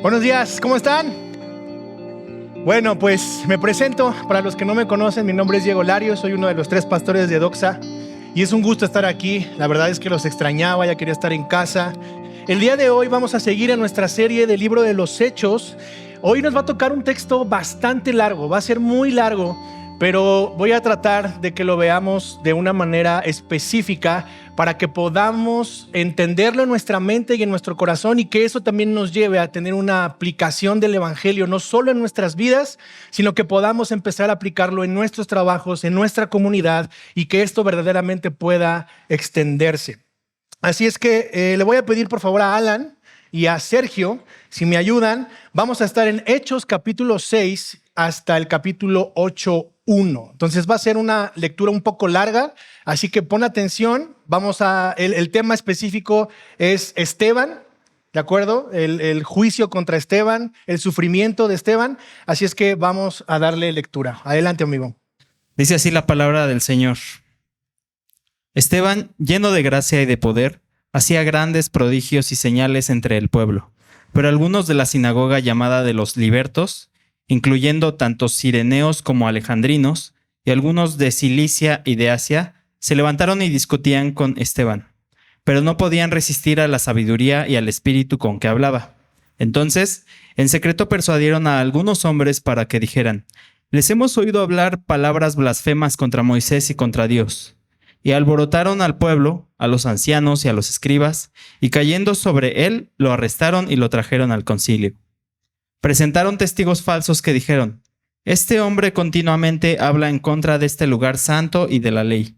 Buenos días, ¿cómo están? Bueno, pues me presento. Para los que no me conocen, mi nombre es Diego Lario, soy uno de los 3 pastores de Doxa y es un gusto estar aquí. La verdad es que los extrañaba, ya quería estar en casa. El día de hoy vamos a seguir en nuestra serie del libro de los Hechos. Hoy nos va a tocar un texto bastante largo, va a ser muy largo, pero voy a tratar de que lo veamos de una manera específica para que podamos entenderlo en nuestra mente y en nuestro corazón, y que eso también nos lleve a tener una aplicación del evangelio, no solo en nuestras vidas, sino que podamos empezar a aplicarlo en nuestros trabajos, en nuestra comunidad, y que esto verdaderamente pueda extenderse. Así es que le voy a pedir por favor a Alan y a Sergio, si me ayudan. Vamos a estar en Hechos capítulo 6 hasta el capítulo 8:1. Entonces va a ser una lectura un poco larga, así que pon atención. El tema específico es Esteban, ¿de acuerdo? El juicio contra Esteban, el sufrimiento de Esteban. Así es que vamos a darle lectura. Adelante, amigo. Dice así la palabra del Señor. Esteban, lleno de gracia y de poder, hacía grandes prodigios y señales entre el pueblo. Pero algunos de la sinagoga llamada de los libertos, incluyendo tanto cireneos como alejandrinos, y algunos de Cilicia y de Asia, se levantaron y discutían con Esteban, pero no podían resistir a la sabiduría y al espíritu con que hablaba. Entonces, en secreto persuadieron a algunos hombres para que dijeran: «Les hemos oído hablar palabras blasfemas contra Moisés y contra Dios». Y alborotaron al pueblo, a los ancianos y a los escribas, y cayendo sobre él, lo arrestaron y lo trajeron al concilio. Presentaron testigos falsos que dijeron: «Este hombre continuamente habla en contra de este lugar santo y de la ley,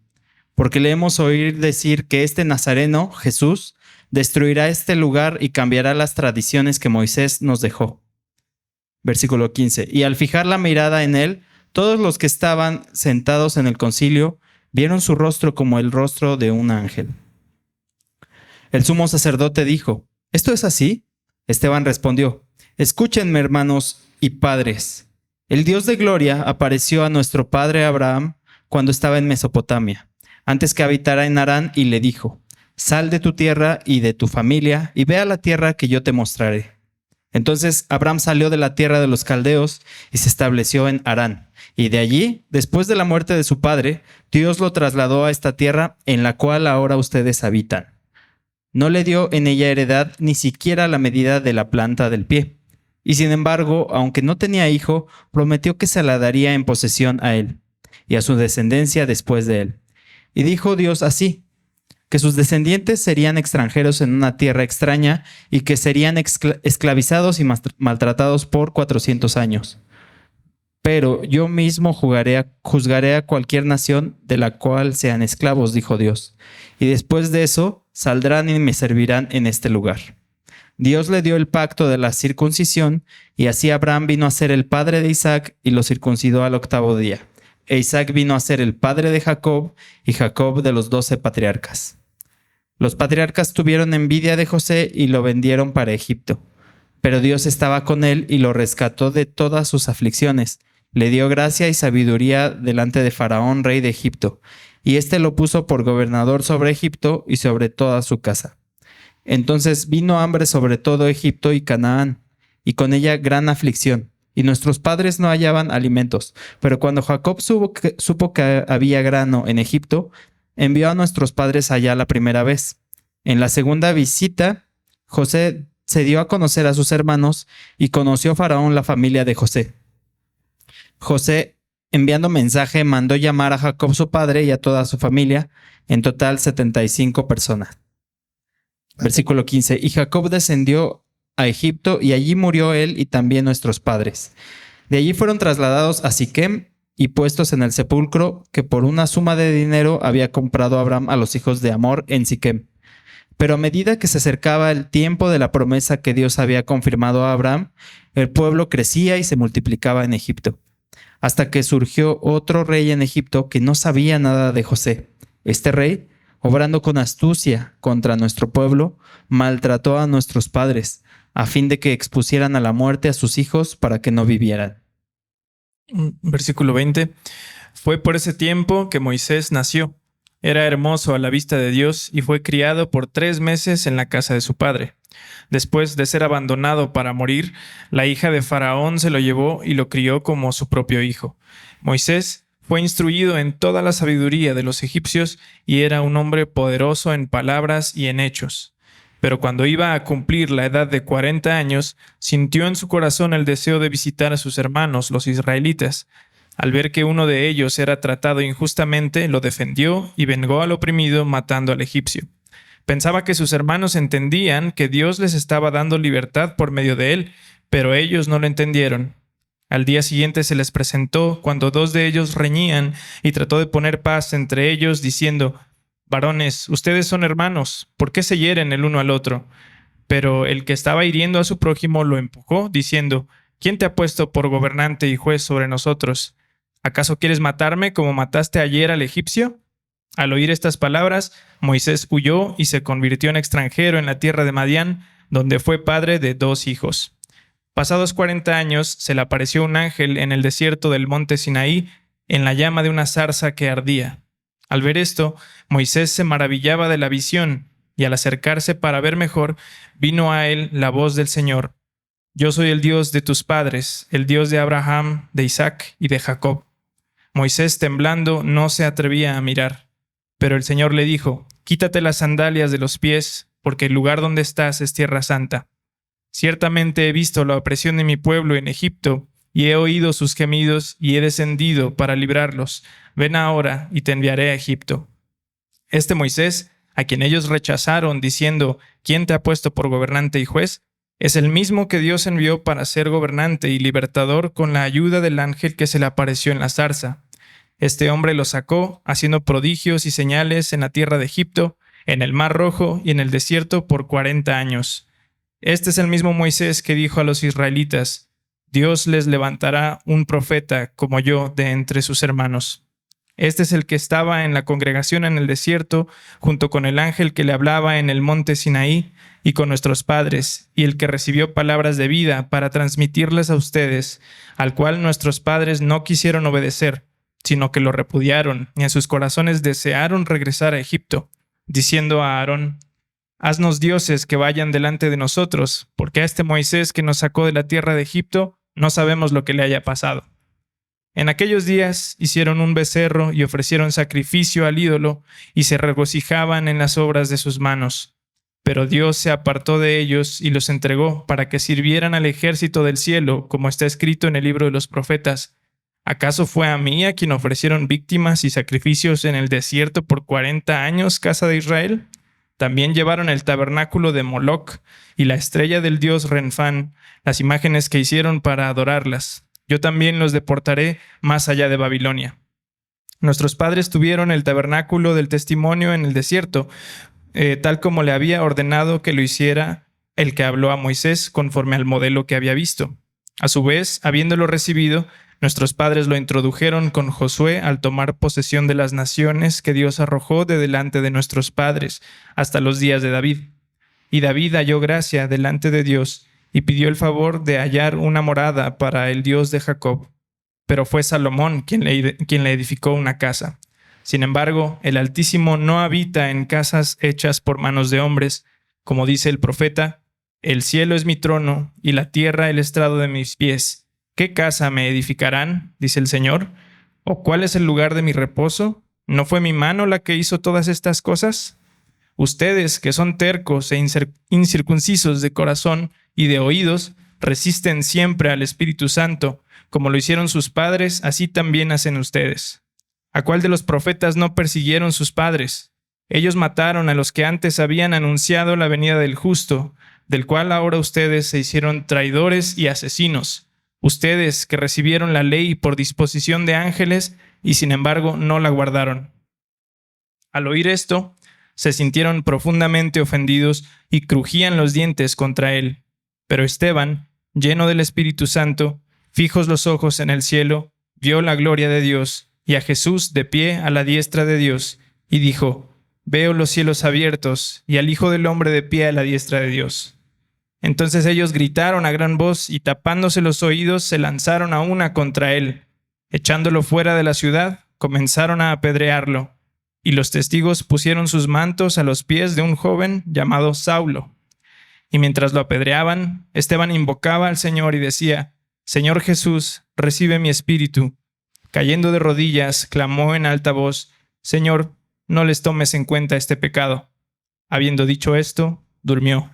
porque le hemos oído decir que este nazareno, Jesús, destruirá este lugar y cambiará las tradiciones que Moisés nos dejó». Versículo 15. Y al fijar la mirada en él, todos los que estaban sentados en el concilio vieron su rostro como el rostro de un ángel. El sumo sacerdote dijo: «¿Esto es así?» Esteban respondió: «Escúchenme, hermanos y padres. El Dios de gloria apareció a nuestro padre Abraham cuando estaba en Mesopotamia, antes que habitara en Harán, y le dijo: Sal de tu tierra y de tu familia y ve a la tierra que yo te mostraré. Entonces Abraham salió de la tierra de los caldeos y se estableció en Harán. Y de allí, después de la muerte de su padre, Dios lo trasladó a esta tierra en la cual ahora ustedes habitan. No le dio en ella heredad ni siquiera la medida de la planta del pie. Y sin embargo, aunque no tenía hijo, prometió que se la daría en posesión a él y a su descendencia después de él. Y dijo Dios así: que sus descendientes serían extranjeros en una tierra extraña y que serían esclavizados y maltratados por 400 años. Pero yo mismo juzgaré a cualquier nación de la cual sean esclavos, dijo Dios. Y después de eso saldrán y me servirán en este lugar. Dios le dio el pacto de la circuncisión, y así Abraham vino a ser el padre de Isaac y lo circuncidó al 8º día. E Isaac vino a ser el padre de Jacob, y Jacob de los 12 patriarcas. Los patriarcas tuvieron envidia de José y lo vendieron para Egipto. Pero Dios estaba con él y lo rescató de todas sus aflicciones. Le dio gracia y sabiduría delante de Faraón, rey de Egipto, y éste lo puso por gobernador sobre Egipto y sobre toda su casa. Entonces vino hambre sobre todo Egipto y Canaán, y con ella gran aflicción. Y nuestros padres no hallaban alimentos. Pero cuando Jacob supo que había grano en Egipto, envió a nuestros padres allá la primera vez. En la segunda visita, José se dio a conocer a sus hermanos y conoció Faraón la familia de José. José, enviando mensaje, mandó llamar a Jacob su padre y a toda su familia, en total 75 personas. Versículo 15. Y Jacob descendió a Egipto y allí murió él y también nuestros padres. De allí fueron trasladados a Siquem y puestos en el sepulcro que por una suma de dinero había comprado Abraham a los hijos de Hamor en Siquem. Pero a medida que se acercaba el tiempo de la promesa que Dios había confirmado a Abraham, el pueblo crecía y se multiplicaba en Egipto, hasta que surgió otro rey en Egipto que no sabía nada de José. Este rey, obrando con astucia contra nuestro pueblo, maltrató a nuestros padres, a fin de que expusieran a la muerte a sus hijos para que no vivieran. Versículo 20. Fue por ese tiempo que Moisés nació. Era hermoso a la vista de Dios y fue criado por 3 meses en la casa de su padre. Después de ser abandonado para morir, la hija de Faraón se lo llevó y lo crió como su propio hijo. Moisés fue instruido en toda la sabiduría de los egipcios y era un hombre poderoso en palabras y en hechos. Pero cuando iba a cumplir la edad de 40 años, sintió en su corazón el deseo de visitar a sus hermanos, los israelitas. Al ver que uno de ellos era tratado injustamente, lo defendió y vengó al oprimido matando al egipcio. Pensaba que sus hermanos entendían que Dios les estaba dando libertad por medio de él, pero ellos no lo entendieron. Al día siguiente se les presentó cuando dos de ellos reñían y trató de poner paz entre ellos, diciendo: «Varones, ustedes son hermanos, ¿por qué se hieren el uno al otro?». Pero el que estaba hiriendo a su prójimo lo empujó, diciendo: «¿Quién te ha puesto por gobernante y juez sobre nosotros? ¿Acaso quieres matarme como mataste ayer al egipcio?». Al oír estas palabras, Moisés huyó y se convirtió en extranjero en la tierra de Madián, donde fue padre de 2 hijos. Pasados 40 años, se le apareció un ángel en el desierto del monte Sinaí, en la llama de una zarza que ardía. Al ver esto, Moisés se maravillaba de la visión, y al acercarse para ver mejor, vino a él la voz del Señor: «Yo soy el Dios de tus padres, el Dios de Abraham, de Isaac y de Jacob». Moisés, temblando, no se atrevía a mirar. Pero el Señor le dijo: «Quítate las sandalias de los pies, porque el lugar donde estás es tierra santa. Ciertamente he visto la opresión de mi pueblo en Egipto, y he oído sus gemidos, y he descendido para librarlos. Ven ahora, y te enviaré a Egipto». Este Moisés, a quien ellos rechazaron, diciendo: «¿Quién te ha puesto por gobernante y juez?», es el mismo que Dios envió para ser gobernante y libertador con la ayuda del ángel que se le apareció en la zarza. Este hombre lo sacó, haciendo prodigios y señales en la tierra de Egipto, en el Mar Rojo y en el desierto por 40 años. Este es el mismo Moisés que dijo a los israelitas: «Dios les levantará un profeta como yo de entre sus hermanos». Este es el que estaba en la congregación en el desierto, junto con el ángel que le hablaba en el monte Sinaí, y con nuestros padres, y el que recibió palabras de vida para transmitirles a ustedes, al cual nuestros padres no quisieron obedecer, sino que lo repudiaron, y en sus corazones desearon regresar a Egipto, diciendo a Aarón: «Haznos dioses que vayan delante de nosotros, porque a este Moisés que nos sacó de la tierra de Egipto no sabemos lo que le haya pasado». En aquellos días hicieron un becerro y ofrecieron sacrificio al ídolo, y se regocijaban en las obras de sus manos. Pero Dios se apartó de ellos y los entregó para que sirvieran al ejército del cielo, como está escrito en el libro de los profetas: «¿Acaso fue a mí a quien ofrecieron víctimas y sacrificios en el desierto por 40 años, casa de Israel?». También llevaron el tabernáculo de Moloc y la estrella del dios Renfán, las imágenes que hicieron para adorarlas. Yo también los deportaré más allá de Babilonia. Nuestros padres tuvieron el tabernáculo del testimonio en el desierto, tal como le había ordenado que lo hiciera el que habló a Moisés conforme al modelo que había visto. A su vez, habiéndolo recibido, nuestros padres lo introdujeron con Josué al tomar posesión de las naciones que Dios arrojó de delante de nuestros padres hasta los días de David. Y David halló gracia delante de Dios y pidió el favor de hallar una morada para el Dios de Jacob. Pero fue Salomón quien le edificó una casa. Sin embargo, el Altísimo no habita en casas hechas por manos de hombres. Como dice el profeta: «El cielo es mi trono y la tierra el estrado de mis pies. ¿Qué casa me edificarán?», dice el Señor. «¿O cuál es el lugar de mi reposo? ¿No fue mi mano la que hizo todas estas cosas?». Ustedes, que son tercos e incircuncisos de corazón y de oídos, resisten siempre al Espíritu Santo. Como lo hicieron sus padres, así también hacen ustedes. ¿A cuál de los profetas no persiguieron sus padres? Ellos mataron a los que antes habían anunciado la venida del justo, del cual ahora ustedes se hicieron traidores y asesinos. Ustedes que recibieron la ley por disposición de ángeles y sin embargo no la guardaron. Al oír esto, se sintieron profundamente ofendidos y crujían los dientes contra él. Pero Esteban, lleno del Espíritu Santo, fijos los ojos en el cielo, vio la gloria de Dios y a Jesús de pie a la diestra de Dios, y dijo: «Veo los cielos abiertos y al Hijo del Hombre de pie a la diestra de Dios». Entonces ellos gritaron a gran voz y tapándose los oídos se lanzaron a una contra él. Echándolo fuera de la ciudad, comenzaron a apedrearlo. Y los testigos pusieron sus mantos a los pies de un joven llamado Saulo. Y mientras lo apedreaban, Esteban invocaba al Señor y decía: Señor Jesús, recibe mi espíritu. Cayendo de rodillas, clamó en alta voz: Señor, no les tomes en cuenta este pecado. Habiendo dicho esto, durmió.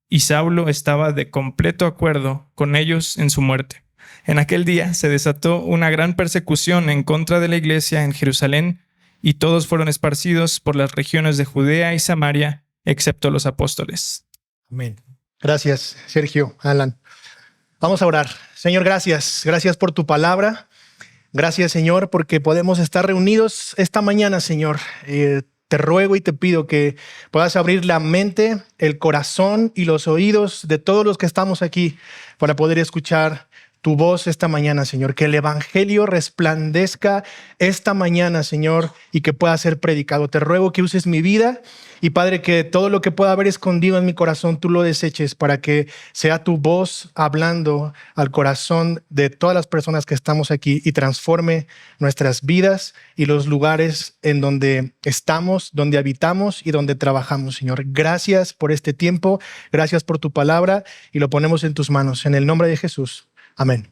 Y Saulo estaba de completo acuerdo con ellos en su muerte. En aquel día se desató una gran persecución en contra de la iglesia en Jerusalén, y todos fueron esparcidos por las regiones de Judea y Samaria, excepto los apóstoles. Amén. Gracias, Sergio, Alan. Vamos a orar. Señor, gracias. Gracias por tu palabra. Gracias, Señor, porque podemos estar reunidos esta mañana, Señor. Te ruego y te pido que puedas abrir la mente, el corazón y los oídos de todos los que estamos aquí para poder escuchar tu voz esta mañana, Señor. Que el evangelio resplandezca esta mañana, Señor, y que pueda ser predicado. Te ruego que uses mi vida y, Padre, que todo lo que pueda haber escondido en mi corazón, tú lo deseches para que sea tu voz hablando al corazón de todas las personas que estamos aquí y transforme nuestras vidas y los lugares en donde estamos, donde habitamos y donde trabajamos, Señor. Gracias por este tiempo, gracias por tu palabra y lo ponemos en tus manos. En el nombre de Jesús. Amén.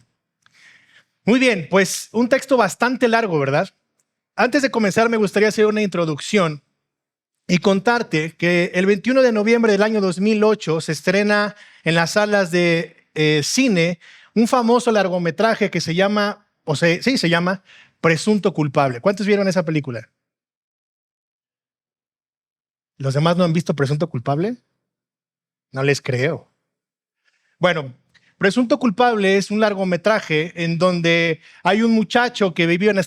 Muy bien, pues un texto bastante largo, ¿verdad? Antes de comenzar, me gustaría hacer una introducción y contarte que el 21 de noviembre del año 2008 se estrena en las salas de cine un famoso largometraje que se llama Presunto Culpable. ¿Cuántos vieron esa película? ¿Los demás no han visto Presunto Culpable? No les creo. Bueno, Presunto Culpable es un largometraje en donde hay un muchacho que vivió en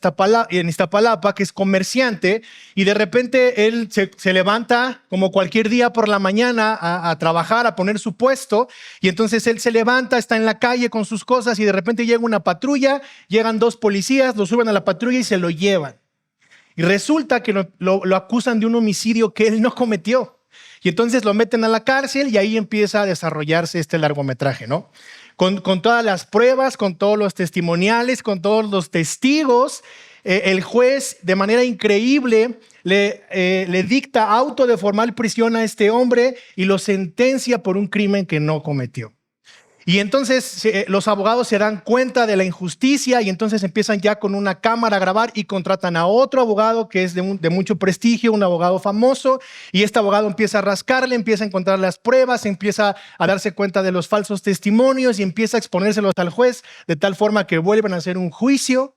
Iztapalapa, que es comerciante, y de repente él se levanta como cualquier día por la mañana a trabajar, a poner su puesto, y entonces él se levanta, está en la calle con sus cosas y de repente llega una patrulla, llegan 2 policías, lo suben a la patrulla y se lo llevan. Y resulta que lo acusan de un homicidio que él no cometió. Y entonces lo meten a la cárcel y ahí empieza a desarrollarse este largometraje, ¿no? Con todas las pruebas, con todos los testimoniales, con todos los testigos, el juez de manera increíble le dicta auto de formal prisión a este hombre y lo sentencia por un crimen que no cometió. Y entonces los abogados se dan cuenta de la injusticia y entonces empiezan ya con una cámara a grabar y contratan a otro abogado que es de mucho prestigio, un abogado famoso, y este abogado empieza a rascarle, empieza a encontrar las pruebas, empieza a darse cuenta de los falsos testimonios y empieza a exponérselos al juez de tal forma que vuelven a hacer un juicio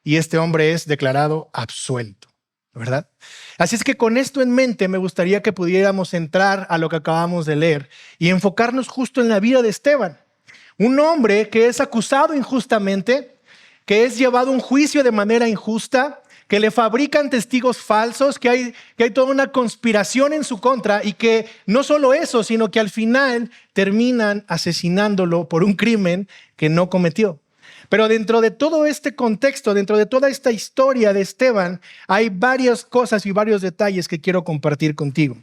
y este hombre es declarado absuelto, ¿verdad? Así es que con esto en mente me gustaría que pudiéramos entrar a lo que acabamos de leer y enfocarnos justo en la vida de Esteban. Un hombre que es acusado injustamente, que es llevado a un juicio de manera injusta, que le fabrican testigos falsos, que hay toda una conspiración en su contra y que no solo eso, sino que al final terminan asesinándolo por un crimen que no cometió. Pero dentro de todo este contexto, dentro de toda esta historia de Esteban, hay varias cosas y varios detalles que quiero compartir contigo.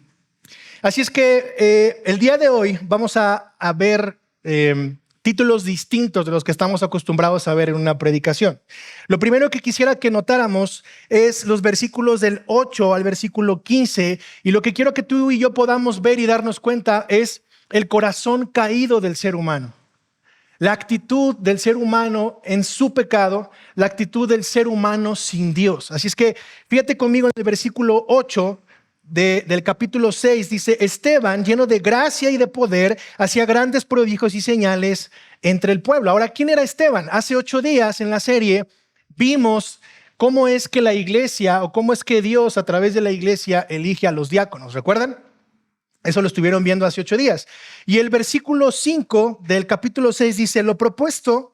Así es que el día de hoy vamos a ver títulos distintos de los que estamos acostumbrados a ver en una predicación. Lo primero que quisiera que notáramos es los versículos del 8 al versículo 15, y lo que quiero que tú y yo podamos ver y darnos cuenta es el corazón caído del ser humano. La actitud del ser humano en su pecado, la actitud del ser humano sin Dios. Así es que fíjate conmigo en el versículo 8 del capítulo 6, dice: Esteban, lleno de gracia y de poder, hacía grandes prodigios y señales entre el pueblo. Ahora, ¿quién era Esteban? Hace 8 días en la serie vimos cómo es que la iglesia o cómo es que Dios a través de la iglesia elige a los diáconos. ¿Recuerdan? Eso lo estuvieron viendo hace 8 días. Y el versículo 5 del capítulo 6 dice: lo propuesto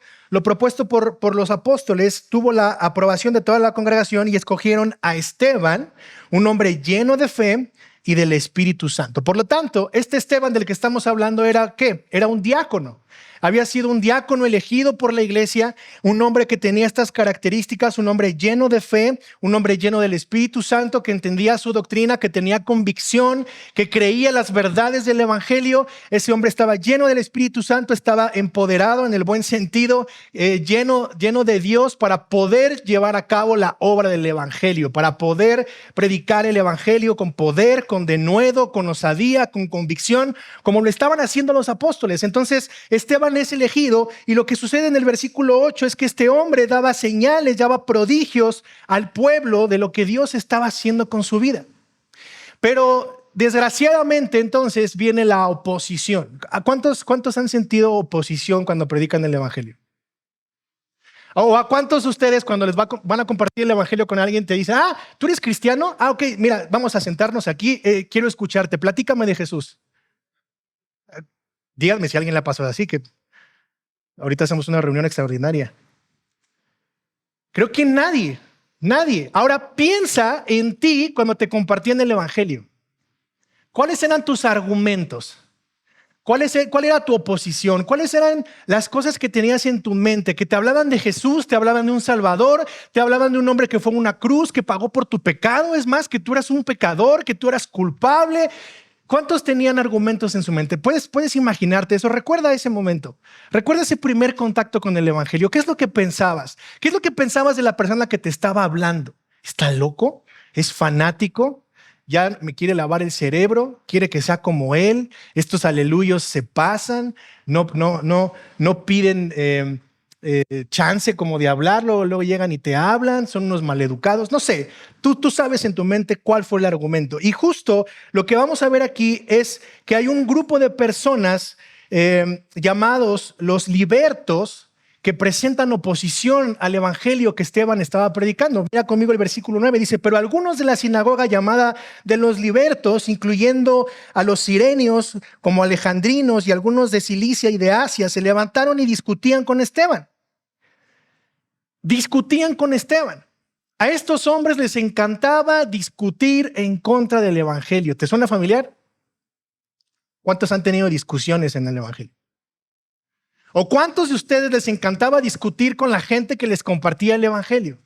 por los apóstoles tuvo la aprobación de toda la congregación y escogieron a Esteban, un hombre lleno de fe y del Espíritu Santo. Por lo tanto, este Esteban del que estamos hablando era ¿qué? Era un diácono. Había sido un diácono elegido por la iglesia, un hombre que tenía estas características, un hombre lleno de fe, un hombre lleno del Espíritu Santo, que entendía su doctrina, que tenía convicción, que creía las verdades del evangelio. Ese hombre estaba lleno del Espíritu Santo, estaba empoderado en el buen sentido, lleno de Dios para poder llevar a cabo la obra del evangelio, para poder predicar el evangelio con poder, con denuedo, con osadía, con convicción, como lo estaban haciendo los apóstoles. Entonces Esteban es elegido, y lo que sucede en el versículo 8 es que este hombre daba señales, daba prodigios al pueblo de lo que Dios estaba haciendo con su vida. Pero desgraciadamente entonces viene la oposición. ¿Cuántos han sentido oposición cuando predican el evangelio? ¿O a cuántos de ustedes cuando van a compartir el evangelio con alguien te dicen, ¿tú eres cristiano? Ok, mira, vamos a sentarnos aquí, quiero escucharte, platícame de Jesús. Díganme si a alguien le ha pasado así, que ahorita hacemos una reunión extraordinaria. Creo que nadie. Ahora piensa en ti cuando te compartían el evangelio. ¿Cuáles eran tus argumentos? ¿Cuál era tu oposición? ¿Cuáles eran las cosas que tenías en tu mente? Que te hablaban de Jesús, te hablaban de un Salvador, te hablaban de un hombre que fue a una cruz, que pagó por tu pecado. Es más, que tú eras un pecador, que tú eras culpable. ¿Cuántos tenían argumentos en su mente? ¿Puedes imaginarte eso? Recuerda ese momento. Recuerda ese primer contacto con el evangelio. ¿Qué es lo que pensabas? ¿Qué es lo que pensabas de la persona que te estaba hablando? ¿Está loco? ¿Es fanático? ¿Ya me quiere lavar el cerebro? ¿Quiere que sea como él? Estos aleluyos se pasan. No piden chance como de hablarlo, luego llegan y te hablan, son unos maleducados, no sé, tú sabes en tu mente cuál fue el argumento. Y justo lo que vamos a ver aquí es que hay un grupo de personas llamados los libertos, que presentan oposición al evangelio que Esteban estaba predicando. Mira conmigo el versículo 9, dice, pero algunos de la sinagoga llamada de los libertos, incluyendo a los sirenios como alejandrinos y algunos de Cilicia y de Asia, se levantaron y discutían con Esteban. A estos hombres les encantaba discutir en contra del evangelio. ¿Te suena familiar? ¿Cuántos han tenido discusiones en el evangelio? ¿O cuántos de ustedes les encantaba discutir con la gente que les compartía el evangelio?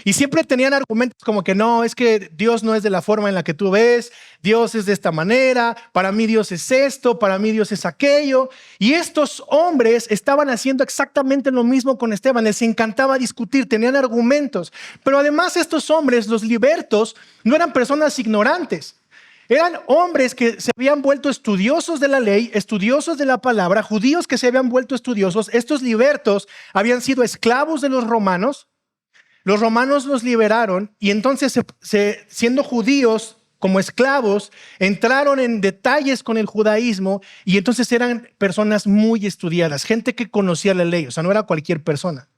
Y siempre tenían argumentos como que no, es que Dios no es de la forma en la que tú ves, Dios es de esta manera, para mí Dios es esto, para mí Dios es aquello. Y estos hombres estaban haciendo exactamente lo mismo con Esteban, les encantaba discutir, tenían argumentos. Pero además estos hombres, los libertos, no eran personas ignorantes. Eran hombres que se habían vuelto estudiosos de la ley, estudiosos de la palabra, judíos que se habían vuelto estudiosos. Estos libertos habían sido esclavos de los romanos. Los romanos los liberaron y entonces, siendo judíos como esclavos, entraron en detalles con el judaísmo y entonces eran personas muy estudiadas, gente que conocía la ley, o sea, no era cualquier persona.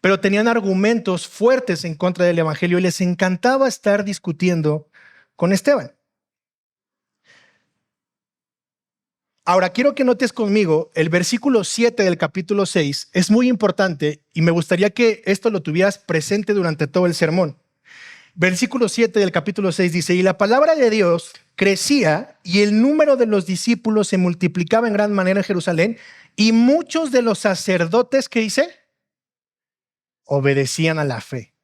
Pero tenían argumentos fuertes en contra del evangelio y les encantaba estar discutiendo con Esteban. Ahora, quiero que notes conmigo el versículo 7 del capítulo 6. Es muy importante y me gustaría que esto lo tuvieras presente durante todo el sermón. Versículo 7 del capítulo 6 dice, y la palabra de Dios crecía y el número de los discípulos se multiplicaba en gran manera en Jerusalén y muchos de los sacerdotes, ¿qué dice? Obedecían a la fe.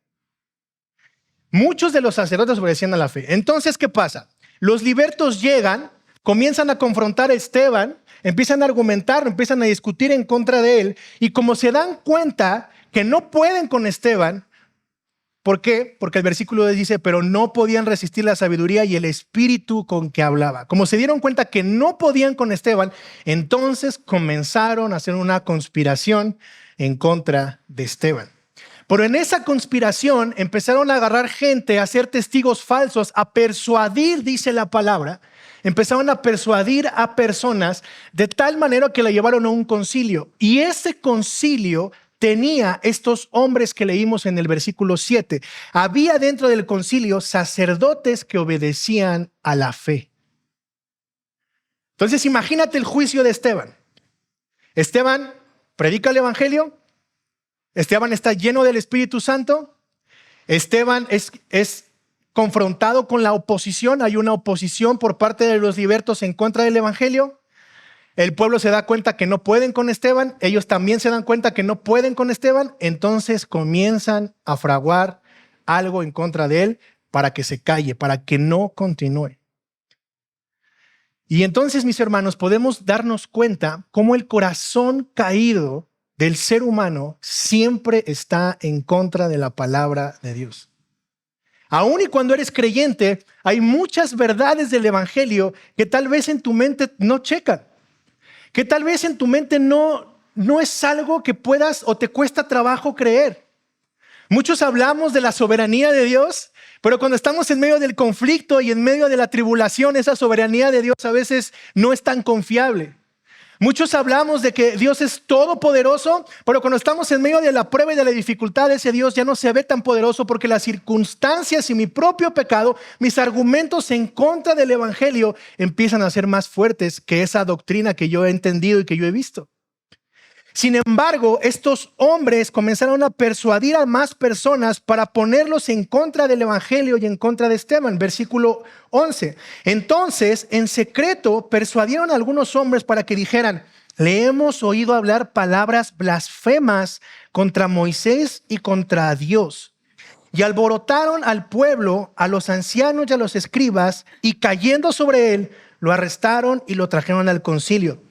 Muchos de los sacerdotes obedecían a la fe. Entonces, ¿qué pasa? Los libertos llegan, comienzan a confrontar a Esteban, empiezan a argumentar, empiezan a discutir en contra de él, y como se dan cuenta que no pueden con Esteban, ¿por qué? Porque el versículo dice, pero no podían resistir la sabiduría y el espíritu con que hablaba. Como se dieron cuenta que no podían con Esteban, entonces comenzaron a hacer una conspiración en contra de Esteban. Pero en esa conspiración empezaron a agarrar gente, a ser testigos falsos, a persuadir, dice la palabra. Empezaron a persuadir a personas de tal manera que la llevaron a un concilio. Y ese concilio tenía estos hombres que leímos en el versículo 7. Había dentro del concilio sacerdotes que obedecían a la fe. Entonces imagínate el juicio de Esteban. Esteban predica el evangelio. Esteban está lleno del Espíritu Santo. Esteban es confrontado con la oposición. Hay una oposición por parte de los libertos en contra del evangelio. El pueblo se da cuenta que no pueden con Esteban, ellos también se dan cuenta que no pueden con Esteban, entonces comienzan a fraguar algo en contra de él para que se calle, para que no continúe. Y entonces, mis hermanos, podemos darnos cuenta cómo el corazón caído del ser humano siempre está en contra de la palabra de Dios. Aún y cuando eres creyente, hay muchas verdades del evangelio que tal vez en tu mente no checan, que tal vez en tu mente no es algo que puedas o te cuesta trabajo creer. Muchos hablamos de la soberanía de Dios, pero cuando estamos en medio del conflicto y en medio de la tribulación, esa soberanía de Dios a veces no es tan confiable. Muchos hablamos de que Dios es todopoderoso, pero cuando estamos en medio de la prueba y de la dificultad, ese Dios ya no se ve tan poderoso porque las circunstancias y mi propio pecado, mis argumentos en contra del evangelio empiezan a ser más fuertes que esa doctrina que yo he entendido y que yo he visto. Sin embargo, estos hombres comenzaron a persuadir a más personas para ponerlos en contra del evangelio y en contra de Esteban. Versículo 11. Entonces, en secreto, persuadieron a algunos hombres para que dijeran: le hemos oído hablar palabras blasfemas contra Moisés y contra Dios. Y alborotaron al pueblo, a los ancianos y a los escribas, y cayendo sobre él, lo arrestaron y lo trajeron al concilio.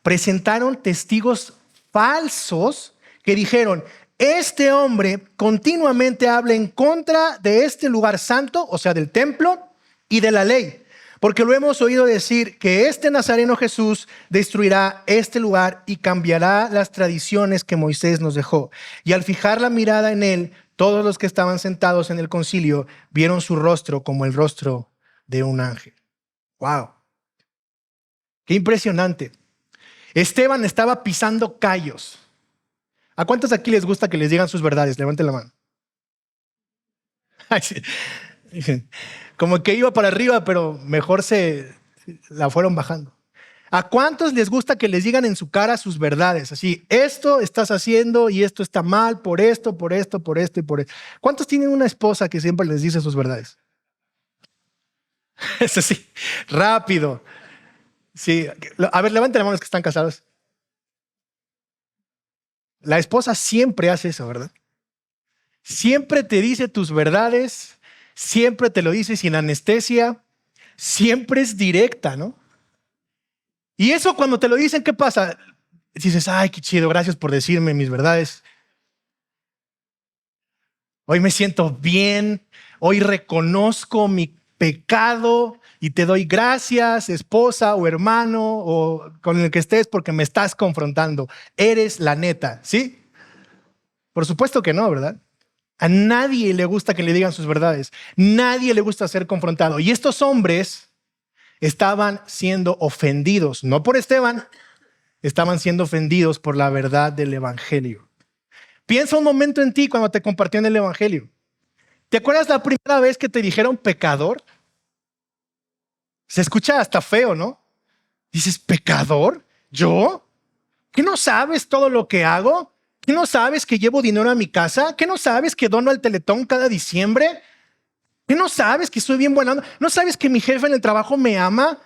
Presentaron testigos falsos que dijeron: este hombre continuamente habla en contra de este lugar santo, o sea, del templo y de la ley, porque lo hemos oído decir que este Nazareno Jesús destruirá este lugar y cambiará las tradiciones que Moisés nos dejó. Y al fijar la mirada en él, todos los que estaban sentados en el concilio vieron su rostro como el rostro de un ángel. ¡Wow! ¡Qué impresionante! Esteban estaba pisando callos. ¿A cuántos aquí les gusta que les digan sus verdades? Levanten la mano. Ay, sí. Como que iba para arriba, pero mejor se la fueron bajando. ¿A cuántos les gusta que les digan en su cara sus verdades? Así, esto estás haciendo y esto está mal por esto, por esto, por esto y por esto. ¿Cuántos tienen una esposa que siempre les dice sus verdades? Eso sí, rápido. Sí, a ver, levanten las manos que están casados. La esposa siempre hace eso, ¿verdad? Siempre te dice tus verdades, siempre te lo dice sin anestesia, siempre es directa, ¿no? Y eso cuando te lo dicen, ¿qué pasa? Dices: ay, qué chido, gracias por decirme mis verdades. Hoy me siento bien, hoy reconozco mi pecado y te doy gracias, esposa o hermano o con el que estés, porque me estás confrontando. Eres la neta, ¿sí? Por supuesto que no, ¿verdad? A nadie le gusta que le digan sus verdades. Nadie le gusta ser confrontado. Y estos hombres estaban siendo ofendidos, no por Esteban, estaban siendo ofendidos por la verdad del evangelio. Piensa un momento en ti cuando te compartían el evangelio. ¿Te acuerdas la primera vez que te dijeron pecador? Se escucha hasta feo, ¿no? Dices: ¿pecador? ¿Yo? ¿Qué no sabes todo lo que hago? ¿Qué no sabes que llevo dinero a mi casa? ¿Qué no sabes que dono al Teletón cada diciembre? ¿Qué no sabes que soy bien buena onda? ¿No sabes que mi jefe en el trabajo me ama?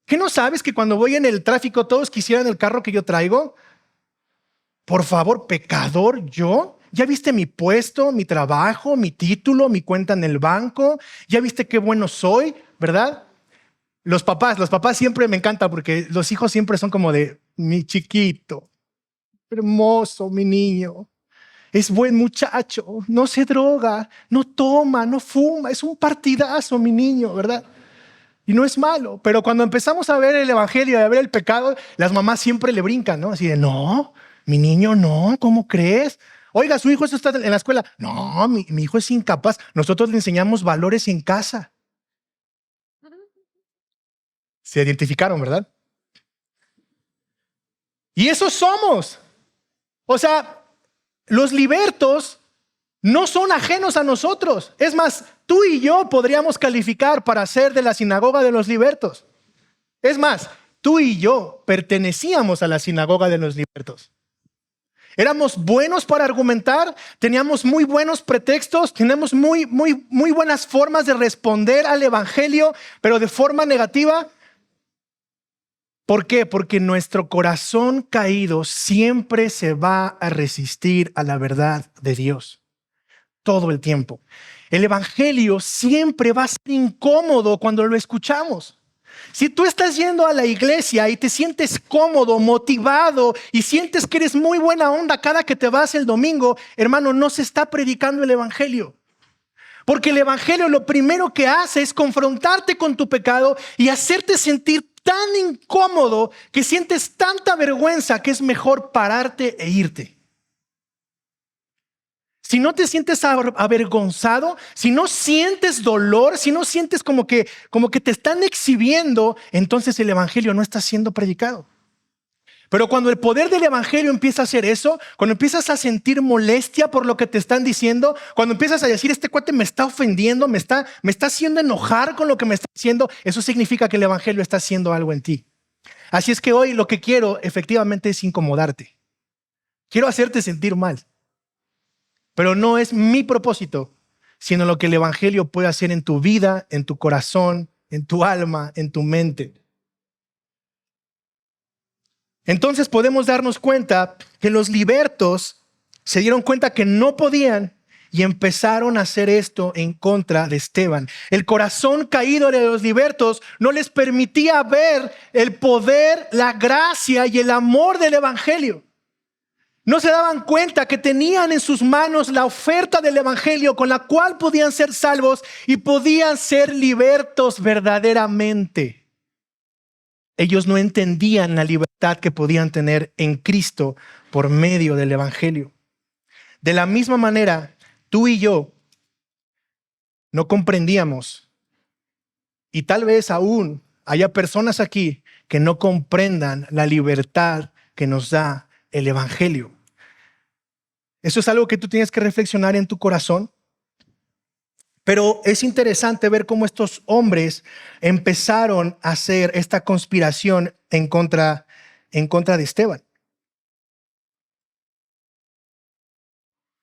¿Qué no sabes que cuando voy en el tráfico todos quisieran el carro que yo traigo? Por favor, ¿pecador yo? ¿Ya viste mi puesto, mi trabajo, mi título, mi cuenta en el banco? ¿Ya viste qué bueno soy? ¿Verdad? Los papás siempre me encanta porque los hijos siempre son como de: mi chiquito, hermoso, mi niño, es buen muchacho, no se droga, no toma, no fuma, es un partidazo, mi niño, ¿verdad? Y no es malo, pero cuando empezamos a ver el evangelio y a ver el pecado, las mamás siempre le brincan, ¿no? Así de: no, mi niño no, ¿cómo crees? Oiga, su hijo está en la escuela. No, mi hijo es incapaz. Nosotros le enseñamos valores en casa. Se identificaron, ¿verdad? Y eso somos. O sea, los libertos no son ajenos a nosotros. Es más, tú y yo podríamos calificar para ser de la sinagoga de los libertos. Es más, tú y yo pertenecíamos a la sinagoga de los libertos. Éramos buenos para argumentar, teníamos muy buenos pretextos, teníamos muy buenas formas de responder al evangelio, pero de forma negativa. ¿Por qué? Porque nuestro corazón caído siempre se va a resistir a la verdad de Dios. Todo el tiempo. El evangelio siempre va a ser incómodo cuando lo escuchamos. Si tú estás yendo a la iglesia y te sientes cómodo, motivado y sientes que eres muy buena onda cada que te vas el domingo, hermano, no se está predicando el evangelio. Porque el evangelio lo primero que hace es confrontarte con tu pecado y hacerte sentir tan incómodo que sientes tanta vergüenza que es mejor pararte e irte. Si no te sientes avergonzado, si no sientes dolor, si no sientes como que te están exhibiendo, entonces el evangelio no está siendo predicado. Pero cuando el poder del evangelio empieza a hacer eso, cuando empiezas a sentir molestia por lo que te están diciendo, cuando empiezas a decir, este cuate me está ofendiendo, me está haciendo enojar con lo que me está diciendo, eso significa que el evangelio está haciendo algo en ti. Así es que hoy lo que quiero efectivamente es incomodarte. Quiero hacerte sentir mal. Pero no es mi propósito, sino lo que el evangelio puede hacer en tu vida, en tu corazón, en tu alma, en tu mente. Entonces podemos darnos cuenta que los libertos se dieron cuenta que no podían y empezaron a hacer esto en contra de Esteban. El corazón caído de los libertos no les permitía ver el poder, la gracia y el amor del evangelio. No se daban cuenta que tenían en sus manos la oferta del evangelio con la cual podían ser salvos y podían ser libertos verdaderamente. Ellos no entendían la libertad que podían tener en Cristo por medio del evangelio. De la misma manera, tú y yo no comprendíamos, y tal vez aún haya personas aquí que no comprendan la libertad que nos da el evangelio. Eso es algo que tú tienes que reflexionar en tu corazón. Pero es interesante ver cómo estos hombres empezaron a hacer esta conspiración en contra de Esteban.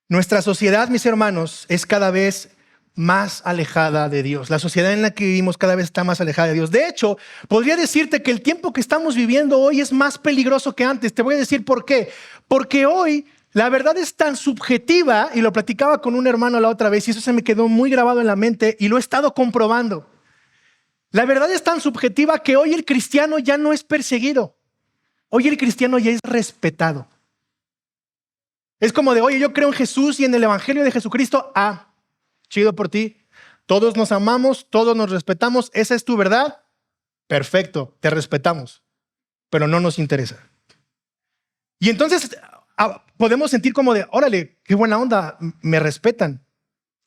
Nuestra sociedad, mis hermanos, es cada vez más alejada de Dios. La sociedad en la que vivimos cada vez está más alejada de Dios. De hecho, podría decirte que el tiempo que estamos viviendo hoy es más peligroso que antes. Te voy a decir por qué. Porque hoy la verdad es tan subjetiva, y lo platicaba con un hermano la otra vez, y eso se me quedó muy grabado en la mente, y lo he estado comprobando. La verdad es tan subjetiva que hoy el cristiano ya no es perseguido. Hoy el cristiano ya es respetado. Es como de, oye, yo creo en Jesús y en el evangelio de Jesucristo. Ah, chido por ti. Todos nos amamos, todos nos respetamos. ¿Esa es tu verdad? Perfecto, te respetamos, pero no nos interesa. Y entonces podemos sentir como de, órale, qué buena onda, me respetan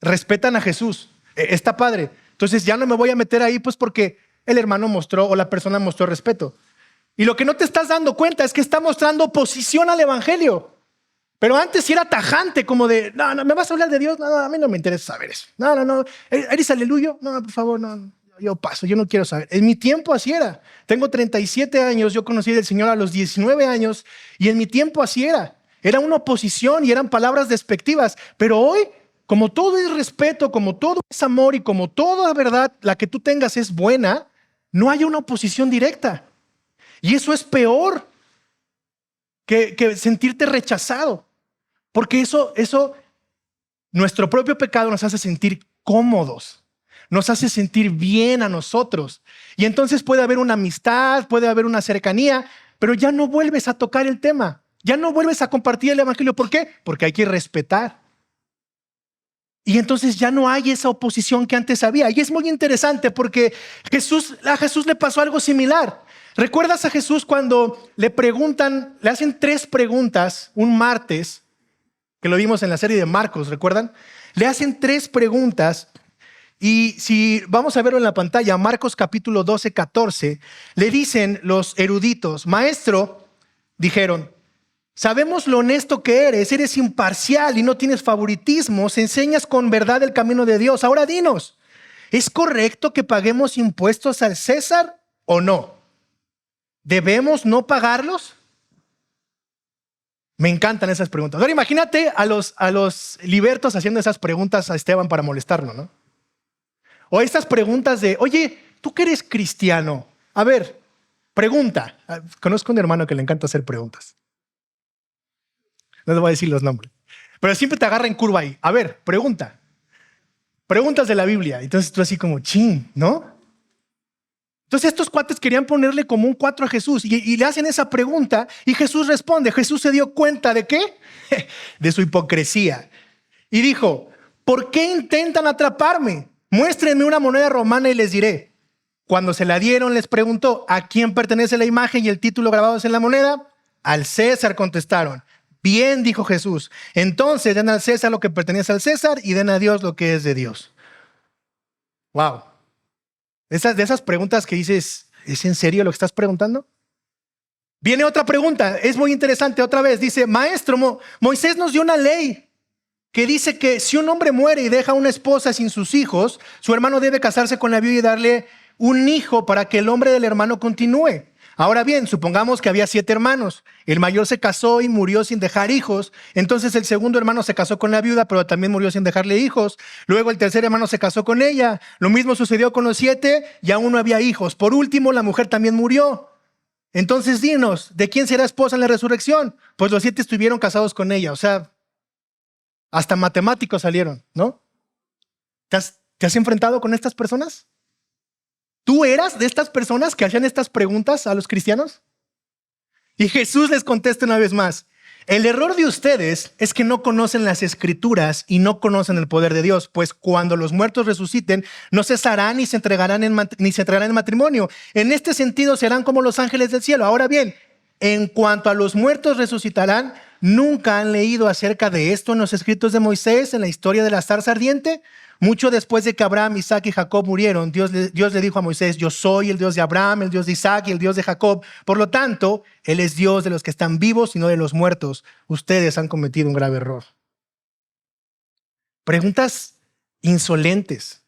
a Jesús, está padre. Entonces ya no me voy a meter ahí pues porque el hermano mostró o la persona mostró respeto. Y lo que no te estás dando cuenta es que está mostrando oposición al evangelio. Pero antes sí era tajante, como de, no, ¿me vas a hablar de Dios? No, a mí no me interesa saber eso. No, ¿eres aleluya? No, por favor, no, yo paso, yo no quiero saber. En mi tiempo así era. Tengo 37 años, yo conocí al Señor a los 19 años y en mi tiempo así era. Era una oposición y eran palabras despectivas. Pero hoy, como todo es respeto, como todo es amor y como toda verdad, la que tú tengas es buena, no hay una oposición directa. Y eso es peor que sentirte rechazado. Porque eso, nuestro propio pecado nos hace sentir cómodos, nos hace sentir bien a nosotros. Y entonces puede haber una amistad, puede haber una cercanía, pero ya no vuelves a tocar el tema, ya no vuelves a compartir el evangelio. ¿Por qué? Porque hay que respetar. Y entonces ya no hay esa oposición que antes había. Y es muy interesante porque a Jesús le pasó algo similar. ¿Recuerdas a Jesús cuando le hacen 3 preguntas un martes? Que lo vimos en la serie de Marcos, ¿recuerdan? Le hacen 3 preguntas y si vamos a verlo en la pantalla, Marcos capítulo 12, 14, le dicen los eruditos, maestro, dijeron, sabemos lo honesto que eres imparcial y no tienes favoritismos, enseñas con verdad el camino de Dios. Ahora dinos, ¿es correcto que paguemos impuestos al César o no? ¿Debemos no pagarlos? Me encantan esas preguntas. Ahora imagínate a los libertos haciendo esas preguntas a Esteban para molestarlo, ¿no? O estas preguntas de, oye, ¿tú que eres cristiano? A ver, Pregunta. Conozco a un hermano que le encanta hacer preguntas. No les voy a decir los nombres. Pero siempre te agarra en curva ahí. A ver, pregunta. Preguntas de la Biblia. Entonces tú así como, chin, ¿no? Entonces estos cuates querían ponerle como un 4 a Jesús y le hacen esa pregunta y Jesús responde. Jesús se dio cuenta ¿de qué? De su hipocresía. Y dijo, ¿por qué intentan atraparme? Muéstrenme una moneda romana y les diré. Cuando se la dieron les preguntó, ¿a quién pertenece la imagen y el título grabados en la moneda? Al César, contestaron. Bien, dijo Jesús. Entonces den al César lo que pertenece al César y den a Dios lo que es de Dios. Wow. De esas preguntas que dices, ¿es en serio lo que estás preguntando? Viene otra pregunta, es muy interesante otra vez. Dice, maestro, Moisés nos dio una ley que dice que si un hombre muere y deja una esposa sin sus hijos, su hermano debe casarse con la viuda y darle un hijo para que el nombre del hermano continúe. Ahora bien, supongamos que había 7 hermanos. El mayor se casó y murió sin dejar hijos. Entonces el segundo hermano se casó con la viuda, pero también murió sin dejarle hijos. Luego el tercer hermano se casó con ella. Lo mismo sucedió con los 7 y aún no había hijos. Por último, la mujer también murió. Entonces dinos, ¿de quién será esposa en la resurrección? Pues los 7 estuvieron casados con ella. O sea, hasta matemáticos salieron, ¿no? ¿Te has enfrentado con estas personas? ¿Tú eras de estas personas que hacían estas preguntas a los cristianos? Y Jesús les contesta una vez más, el error de ustedes es que no conocen las Escrituras y no conocen el poder de Dios, pues cuando los muertos resuciten, no cesarán ni se entregarán en matrimonio. En este sentido serán como los ángeles del cielo. Ahora bien, en cuanto a los muertos resucitarán, ¿nunca han leído acerca de esto en los escritos de Moisés, en la historia de la zarza ardiente? Mucho después de que Abraham, Isaac y Jacob murieron, Dios le dijo a Moisés, yo soy el Dios de Abraham, el Dios de Isaac y el Dios de Jacob. Por lo tanto, Él es Dios de los que están vivos y no de los muertos. Ustedes han cometido un grave error. Preguntas insolentes,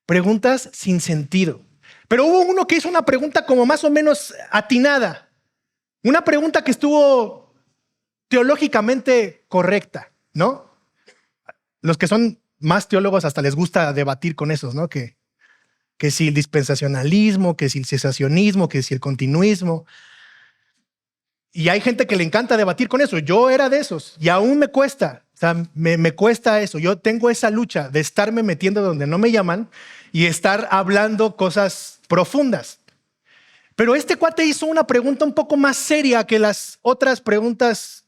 preguntas sin sentido. Pero hubo uno que hizo una pregunta como más o menos atinada. Una pregunta que estuvo teológicamente correcta, ¿no? Los que son más teólogos hasta les gusta debatir con esos, ¿no? Que si el dispensacionalismo, que si el cesacionismo, que si el continuismo. Y hay gente que le encanta debatir con eso. Yo era de esos y aún me cuesta. O sea, me cuesta eso. Yo tengo esa lucha de estarme metiendo donde no me llaman y estar hablando cosas profundas. Pero este cuate hizo una pregunta un poco más seria que las otras preguntas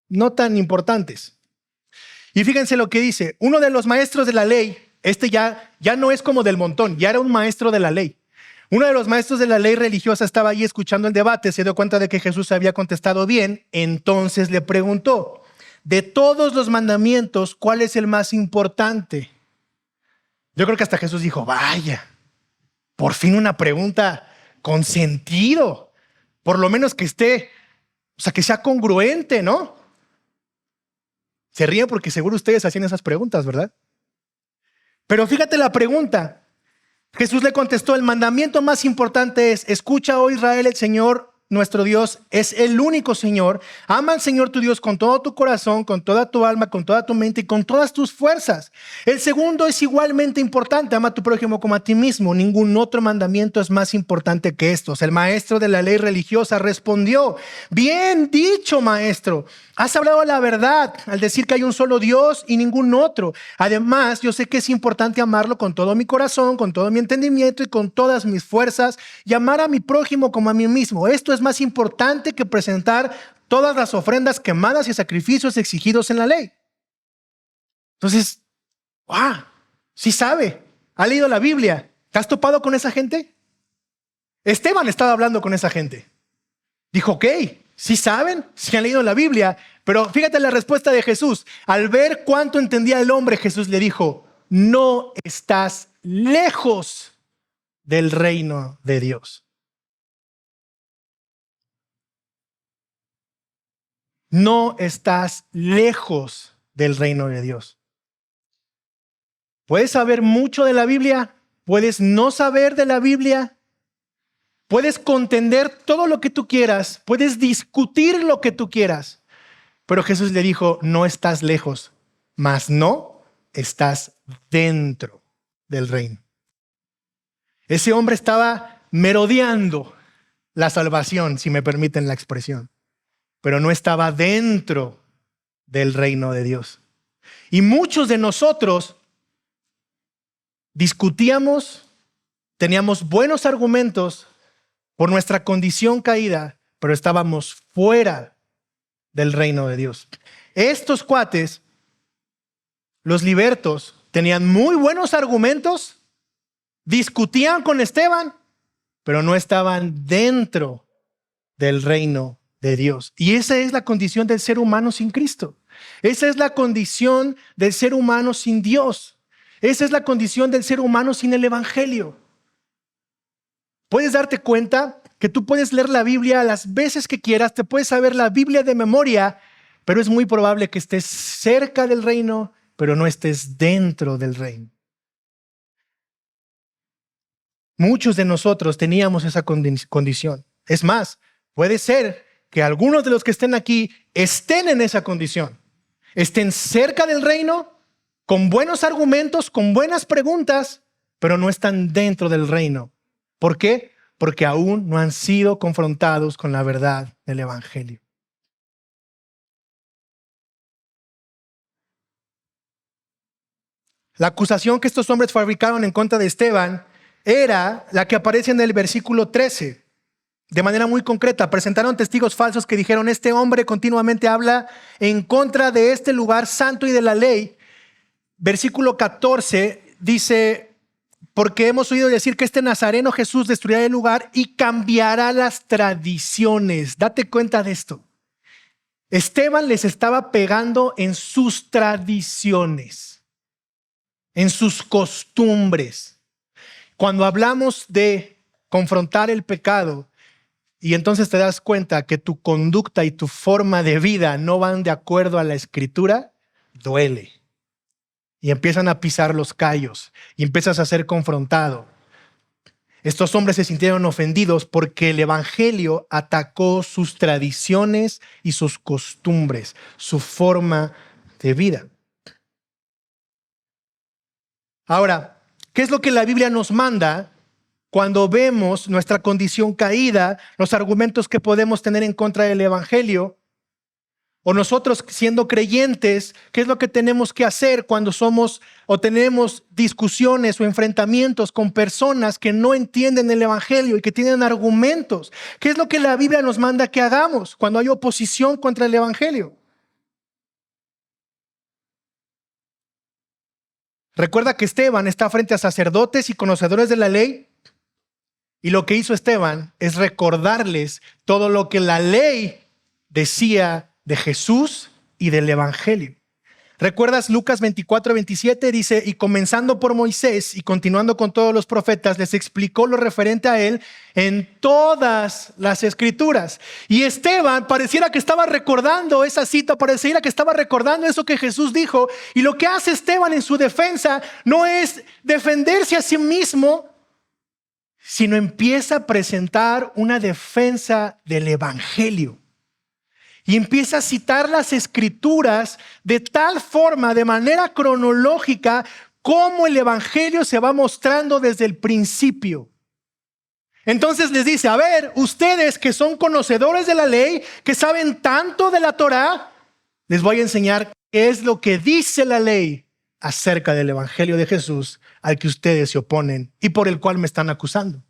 no tan importantes. Y fíjense lo que dice, uno de los maestros de la ley, ya no es como del montón, ya era un maestro de la ley. Uno de los maestros de la ley religiosa estaba ahí escuchando el debate, se dio cuenta de que Jesús había contestado bien, entonces le preguntó, de todos los mandamientos, ¿cuál es el más importante? Yo creo que hasta Jesús dijo, vaya, por fin una pregunta con sentido, por lo menos que esté, o sea, que sea congruente, ¿no? Se ríen porque seguro ustedes hacían esas preguntas, ¿verdad? Pero fíjate la pregunta. Jesús le contestó, el mandamiento más importante es, escucha, oh Israel, el Señor nuestro Dios es el único Señor. Ama al Señor tu Dios con todo tu corazón, con toda tu alma, con toda tu mente y con todas tus fuerzas. El segundo es igualmente importante, ama a tu prójimo como a ti mismo. Ningún otro mandamiento es más importante que estos. El maestro de la ley religiosa respondió, bien dicho, maestro. Has hablado la verdad al decir que hay un solo Dios y ningún otro. Además, yo sé que es importante amarlo con todo mi corazón, con todo mi entendimiento y con todas mis fuerzas y amar a mi prójimo como a mí mismo. Esto es más importante que presentar todas las ofrendas quemadas y sacrificios exigidos en la ley. Entonces, sí sabe, ha leído la Biblia. ¿Te has topado con esa gente? Esteban estaba hablando con esa gente. Dijo, ok, sí saben, sí han leído la Biblia, pero fíjate la respuesta de Jesús. Al ver cuánto entendía el hombre, Jesús le dijo, no estás lejos del reino de Dios. No estás lejos del reino de Dios. Puedes saber mucho de la Biblia, puedes no saber de la Biblia, puedes contender todo lo que tú quieras, puedes discutir lo que tú quieras, pero Jesús le dijo, no estás lejos, mas no estás dentro del reino. Ese hombre estaba merodeando la salvación, si me permiten la expresión, pero no estaba dentro del reino de Dios. Y muchos de nosotros discutíamos, teníamos buenos argumentos por nuestra condición caída, pero estábamos fuera del reino de Dios. Estos cuates, los libertos, tenían muy buenos argumentos, discutían con Esteban, pero no estaban dentro del reino de Dios. Y esa es la condición del ser humano sin Cristo. Esa es la condición del ser humano sin Dios. Esa es la condición del ser humano sin el Evangelio. Puedes darte cuenta que tú puedes leer la Biblia las veces que quieras, te puedes saber la Biblia de memoria, pero es muy probable que estés cerca del reino, pero no estés dentro del reino. Muchos de nosotros teníamos esa condición. Es más, puede ser que algunos de los que estén aquí estén en esa condición. Estén cerca del reino, con buenos argumentos, con buenas preguntas, pero no están dentro del reino. ¿Por qué? Porque aún no han sido confrontados con la verdad del Evangelio. La acusación que estos hombres fabricaron en contra de Esteban era la que aparece en el versículo 13. De manera muy concreta, presentaron testigos falsos que dijeron: este hombre continuamente habla en contra de este lugar santo y de la ley. Versículo 14 dice: porque hemos oído decir que este nazareno Jesús destruirá el lugar y cambiará las tradiciones. Date cuenta de esto. Esteban les estaba pegando en sus tradiciones, en sus costumbres. Cuando hablamos de confrontar el pecado, y entonces te das cuenta que tu conducta y tu forma de vida no van de acuerdo a la Escritura, duele. Y empiezan a pisar los callos y empiezas a ser confrontado. Estos hombres se sintieron ofendidos porque el Evangelio atacó sus tradiciones y sus costumbres, su forma de vida. Ahora, ¿qué es lo que la Biblia nos manda cuando vemos nuestra condición caída, los argumentos que podemos tener en contra del Evangelio? O nosotros siendo creyentes, ¿qué es lo que tenemos que hacer cuando somos o tenemos discusiones o enfrentamientos con personas que no entienden el Evangelio y que tienen argumentos? ¿Qué es lo que la Biblia nos manda que hagamos cuando hay oposición contra el Evangelio? Recuerda que Esteban está frente a sacerdotes y conocedores de la ley, y lo que hizo Esteban es recordarles todo lo que la ley decía de Jesús y del Evangelio. ¿Recuerdas Lucas 24:27? Dice: y comenzando por Moisés y continuando con todos los profetas, les explicó lo referente a él en todas las escrituras. Y Esteban pareciera que estaba recordando esa cita, pareciera que estaba recordando eso que Jesús dijo. Y lo que hace Esteban en su defensa no es defenderse a sí mismo, sino empieza a presentar una defensa del Evangelio. Y empieza a citar las escrituras de tal forma, de manera cronológica, como el Evangelio se va mostrando desde el principio. Entonces les dice: a ver, ustedes que son conocedores de la ley, que saben tanto de la Torá, les voy a enseñar qué es lo que dice la ley acerca del Evangelio de Jesús, al que ustedes se oponen y por el cual me están acusando.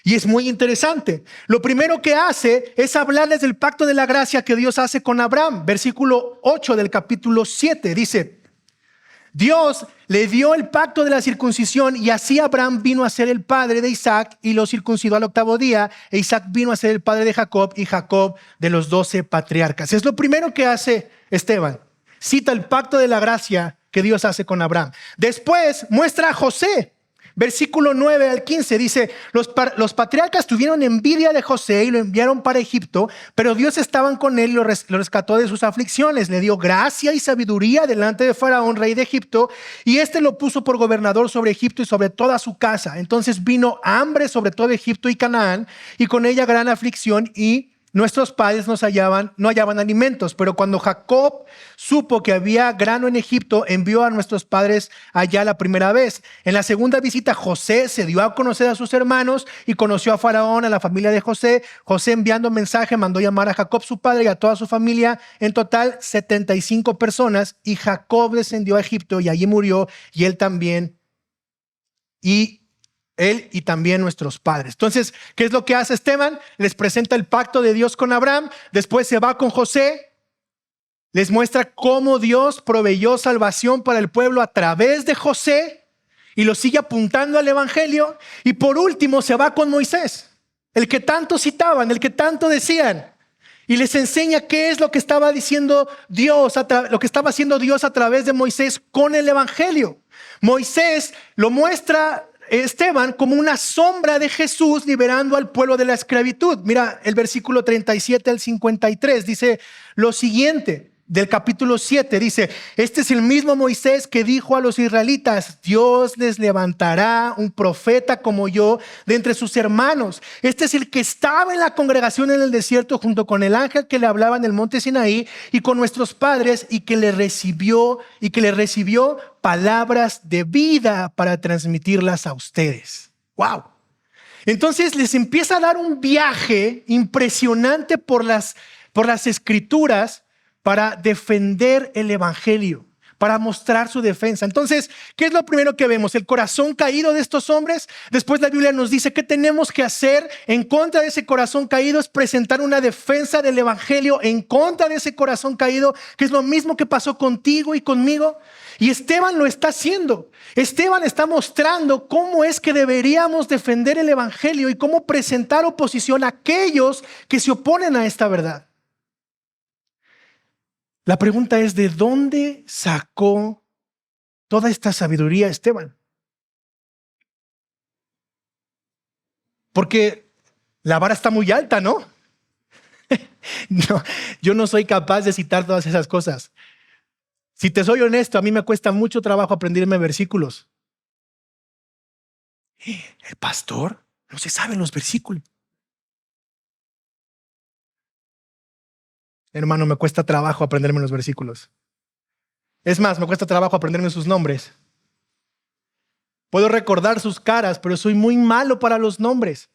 Y es muy interesante. Lo primero que hace es hablarles del pacto de la gracia que Dios hace con Abraham. Versículo 8 del capítulo 7 dice: Dios le dio el pacto de la circuncisión, y así Abraham vino a ser el padre de Isaac y lo circuncidó al 8º día, e Isaac vino a ser el padre de Jacob y Jacob de los 12 patriarcas. Es lo primero que hace Esteban. Cita el pacto de la gracia que Dios hace con Abraham. Después muestra a José. Versículo 9 al 15 dice: los patriarcas tuvieron envidia de José y lo enviaron para Egipto, pero Dios estaba con él y lo rescató de sus aflicciones. Le dio gracia y sabiduría delante de Faraón, rey de Egipto, y este lo puso por gobernador sobre Egipto y sobre toda su casa. Entonces vino hambre sobre todo Egipto y Canaán, y con ella gran aflicción, y nuestros padres no hallaban alimentos, pero cuando Jacob supo que había grano en Egipto, envió a nuestros padres allá la primera vez. En la segunda visita, José se dio a conocer a sus hermanos y conoció a Faraón, a la familia de José. José, enviando mensaje, mandó llamar a Jacob su padre y a toda su familia, en total 75 personas, y Jacob descendió a Egipto y allí murió, y él y también nuestros padres. Entonces, ¿qué es lo que hace Esteban? Les presenta el pacto de Dios con Abraham, después se va con José, les muestra cómo Dios proveyó salvación para el pueblo a través de José y lo sigue apuntando al evangelio, y por último se va con Moisés, el que tanto citaban, el que tanto decían, y les enseña qué es lo que estaba diciendo Dios, lo que estaba haciendo Dios a través de Moisés con el evangelio. Moisés lo muestra Esteban como una sombra de Jesús liberando al pueblo de la esclavitud. Mira el versículo 37 al 53, dice lo siguiente. Del capítulo 7 dice: este es el mismo Moisés que dijo a los israelitas: Dios les levantará un profeta como yo de entre sus hermanos. Este es el que estaba en la congregación en el desierto junto con el ángel que le hablaba en el monte Sinaí y con nuestros padres, y que le recibió palabras de vida para transmitirlas a ustedes. ¡Wow! Entonces les empieza a dar un viaje impresionante por las escrituras para defender el evangelio, para mostrar su defensa. Entonces, ¿qué es lo primero que vemos? El corazón caído de estos hombres. Después la Biblia nos dice qué tenemos que hacer en contra de ese corazón caído: es presentar una defensa del evangelio en contra de ese corazón caído, que es lo mismo que pasó contigo y conmigo. Y Esteban lo está haciendo. Esteban está mostrando cómo es que deberíamos defender el evangelio y cómo presentar oposición a aquellos que se oponen a esta verdad. La pregunta es: ¿de dónde sacó toda esta sabiduría Esteban? Porque la vara está muy alta, ¿no? No, yo no soy capaz de citar todas esas cosas. Si te soy honesto, a mí me cuesta mucho trabajo aprenderme versículos. El pastor no se sabe los versículos. Hermano, me cuesta trabajo aprenderme los versículos. Es más, me cuesta trabajo aprenderme sus nombres. Puedo recordar sus caras, pero soy muy malo para los nombres.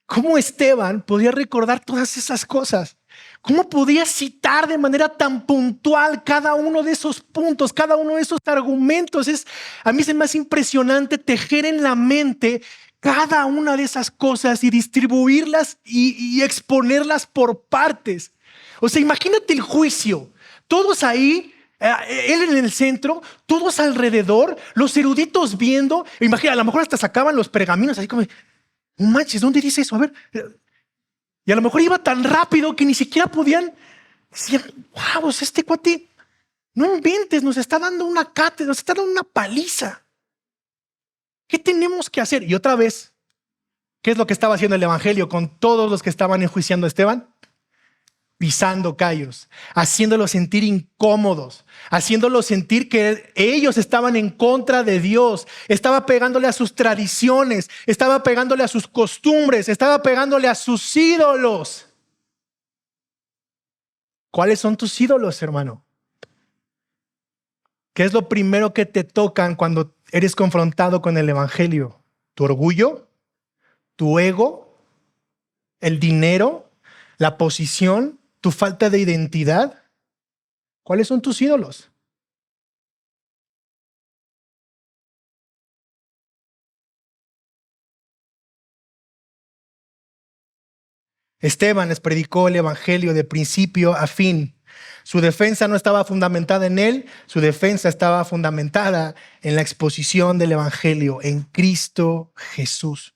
¿Cómo Esteban podía recordar todas esas cosas? ¿Cómo podía citar de manera tan puntual cada uno de esos puntos, cada uno de esos argumentos? A mí se me hace impresionante tejer en la mente cada una de esas cosas y distribuirlas y exponerlas por partes. O sea, imagínate el juicio. Todos ahí, él en el centro, todos alrededor, los eruditos viendo. Imagina, a lo mejor hasta sacaban los pergaminos así como: no manches, ¿dónde dice eso? A ver. Y a lo mejor iba tan rápido que ni siquiera podían. Decían: wow, este cuate, no inventes, nos está dando una cátedra, nos está dando una paliza. ¿Qué tenemos que hacer? Y otra vez, ¿qué es lo que estaba haciendo el evangelio con todos los que estaban enjuiciando a Esteban? Pisando callos, haciéndolos sentir incómodos, haciéndolos sentir que ellos estaban en contra de Dios. Estaba pegándole a sus tradiciones, estaba pegándole a sus costumbres, estaba pegándole a sus ídolos. ¿Cuáles son tus ídolos, hermano? ¿Qué es lo primero que te tocan cuando eres confrontado con el evangelio? ¿Tu orgullo? ¿Tu ego? ¿El dinero? ¿La posición? ¿Tu falta de identidad? ¿Cuáles son tus ídolos? Esteban les predicó el evangelio de principio a fin. Su defensa no estaba fundamentada en él, su defensa estaba fundamentada en la exposición del evangelio, en Cristo Jesús.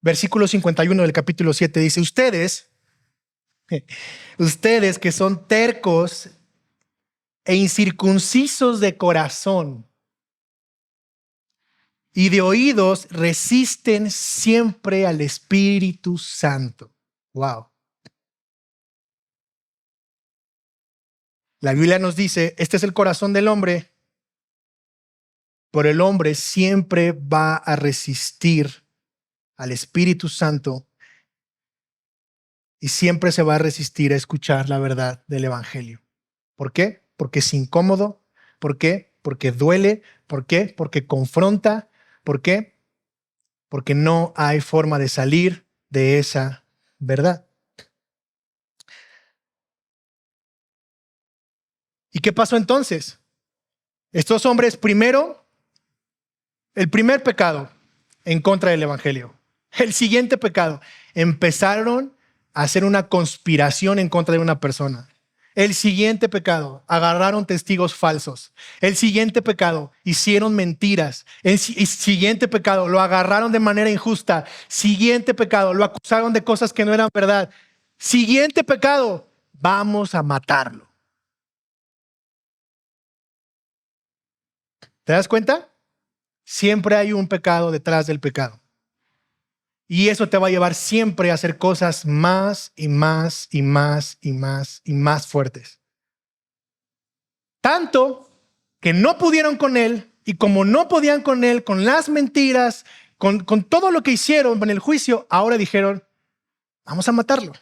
Versículo 51 del capítulo 7 dice: ustedes que son tercos e incircuncisos de corazón y de oídos, resisten siempre al Espíritu Santo. Wow. La Biblia nos dice: este es el corazón del hombre, pero el hombre siempre va a resistir al Espíritu Santo y siempre se va a resistir a escuchar la verdad del Evangelio. ¿Por qué? Porque es incómodo. ¿Por qué? Porque duele. ¿Por qué? Porque confronta. ¿Por qué? Porque no hay forma de salir de esa verdad. ¿Y qué pasó entonces? Estos hombres, primero, el primer pecado en contra del Evangelio. El siguiente pecado, empezaron a hacer una conspiración en contra de una persona. El siguiente pecado, agarraron testigos falsos. El siguiente pecado, hicieron mentiras. El siguiente pecado, lo agarraron de manera injusta. Siguiente pecado, lo acusaron de cosas que no eran verdad. Siguiente pecado, vamos a matarlo. ¿Te das cuenta? Siempre hay un pecado detrás del pecado. Y eso te va a llevar siempre a hacer cosas más y más y más y más y más fuertes. Tanto que no pudieron con él, y como no podían con él, con las mentiras, con todo lo que hicieron en el juicio, ahora dijeron, vamos a matarlo.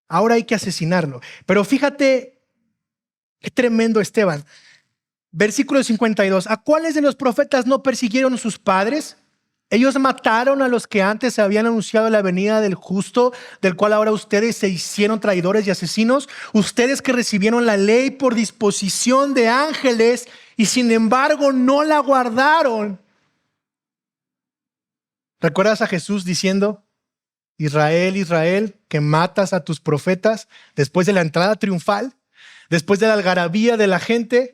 Ahora hay que asesinarlo. Pero fíjate qué tremendo Esteban. Versículo 52. ¿A cuáles de los profetas no persiguieron sus padres? Ellos mataron a los que antes habían anunciado la venida del justo, del cual ahora ustedes se hicieron traidores y asesinos. Ustedes que recibieron la ley por disposición de ángeles y sin embargo no la guardaron. ¿Recuerdas a Jesús diciendo, Israel, Israel, que matas a tus profetas después de la entrada triunfal, después de la algarabía de la gente?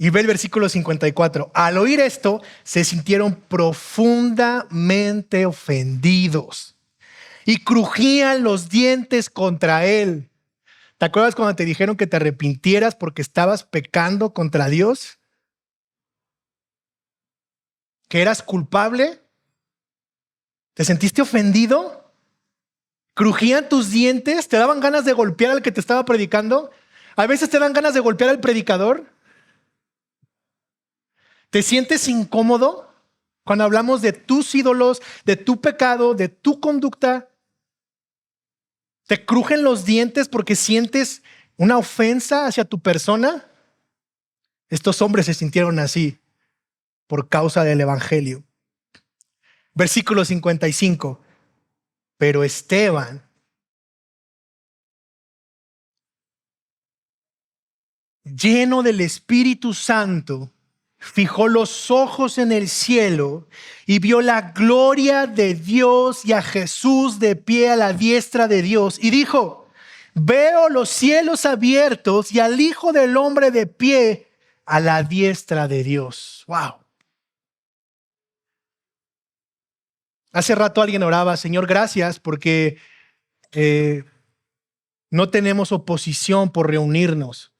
Y ve el versículo 54. Al oír esto, se sintieron profundamente ofendidos y crujían los dientes contra él. ¿Te acuerdas cuando te dijeron que te arrepintieras porque estabas pecando contra Dios? ¿Que eras culpable? ¿Te sentiste ofendido? ¿Crujían tus dientes? ¿Te daban ganas de golpear al que te estaba predicando? ¿A veces te dan ganas de golpear al predicador? ¿Te sientes incómodo cuando hablamos de tus ídolos, de tu pecado, de tu conducta? ¿Te crujen los dientes porque sientes una ofensa hacia tu persona? Estos hombres se sintieron así por causa del Evangelio. Versículo 55. Pero Esteban, lleno del Espíritu Santo, fijó los ojos en el cielo y vio la gloria de Dios y a Jesús de pie a la diestra de Dios. Y dijo, veo los cielos abiertos y al Hijo del Hombre de pie a la diestra de Dios. ¡Wow! Hace rato alguien oraba, Señor, gracias porque no tenemos oposición por reunirnos.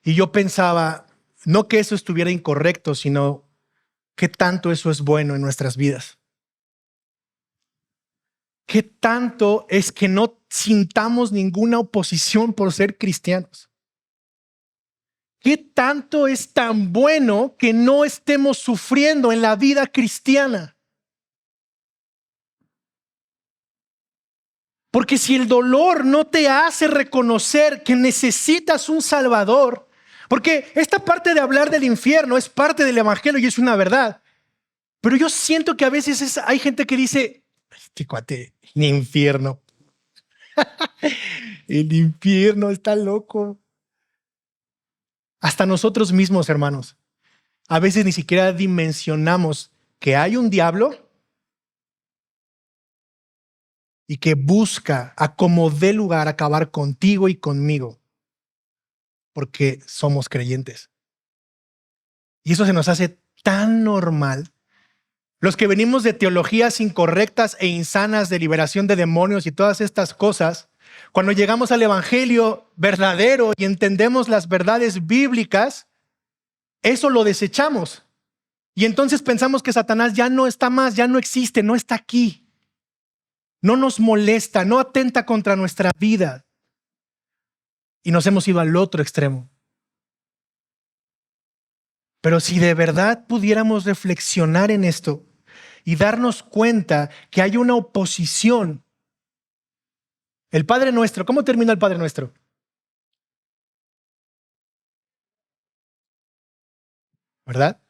Y yo pensaba, no que eso estuviera incorrecto, sino qué tanto eso es bueno en nuestras vidas. Qué tanto es que no sintamos ninguna oposición por ser cristianos. Qué tanto es tan bueno que no estemos sufriendo en la vida cristiana. Porque si el dolor no te hace reconocer que necesitas un Salvador, porque esta parte de hablar del infierno es parte del Evangelio y es una verdad. Pero yo siento que a veces hay gente que dice, este cuate, el infierno. El infierno está loco. Hasta nosotros mismos, hermanos, a veces ni siquiera dimensionamos que hay un diablo y que busca a como dé lugar acabar contigo y conmigo. Porque somos creyentes. Y eso se nos hace tan normal. Los que venimos de teologías incorrectas e insanas de liberación de demonios y todas estas cosas, cuando llegamos al Evangelio verdadero y entendemos las verdades bíblicas, eso lo desechamos. Y entonces pensamos que Satanás ya no está más, ya no existe, no está aquí. No nos molesta, no atenta contra nuestra vida. y nos hemos ido al otro extremo. Pero si de verdad pudiéramos reflexionar en esto y darnos cuenta que hay una oposición. El Padre Nuestro, ¿cómo termina el Padre Nuestro? ¿Verdad?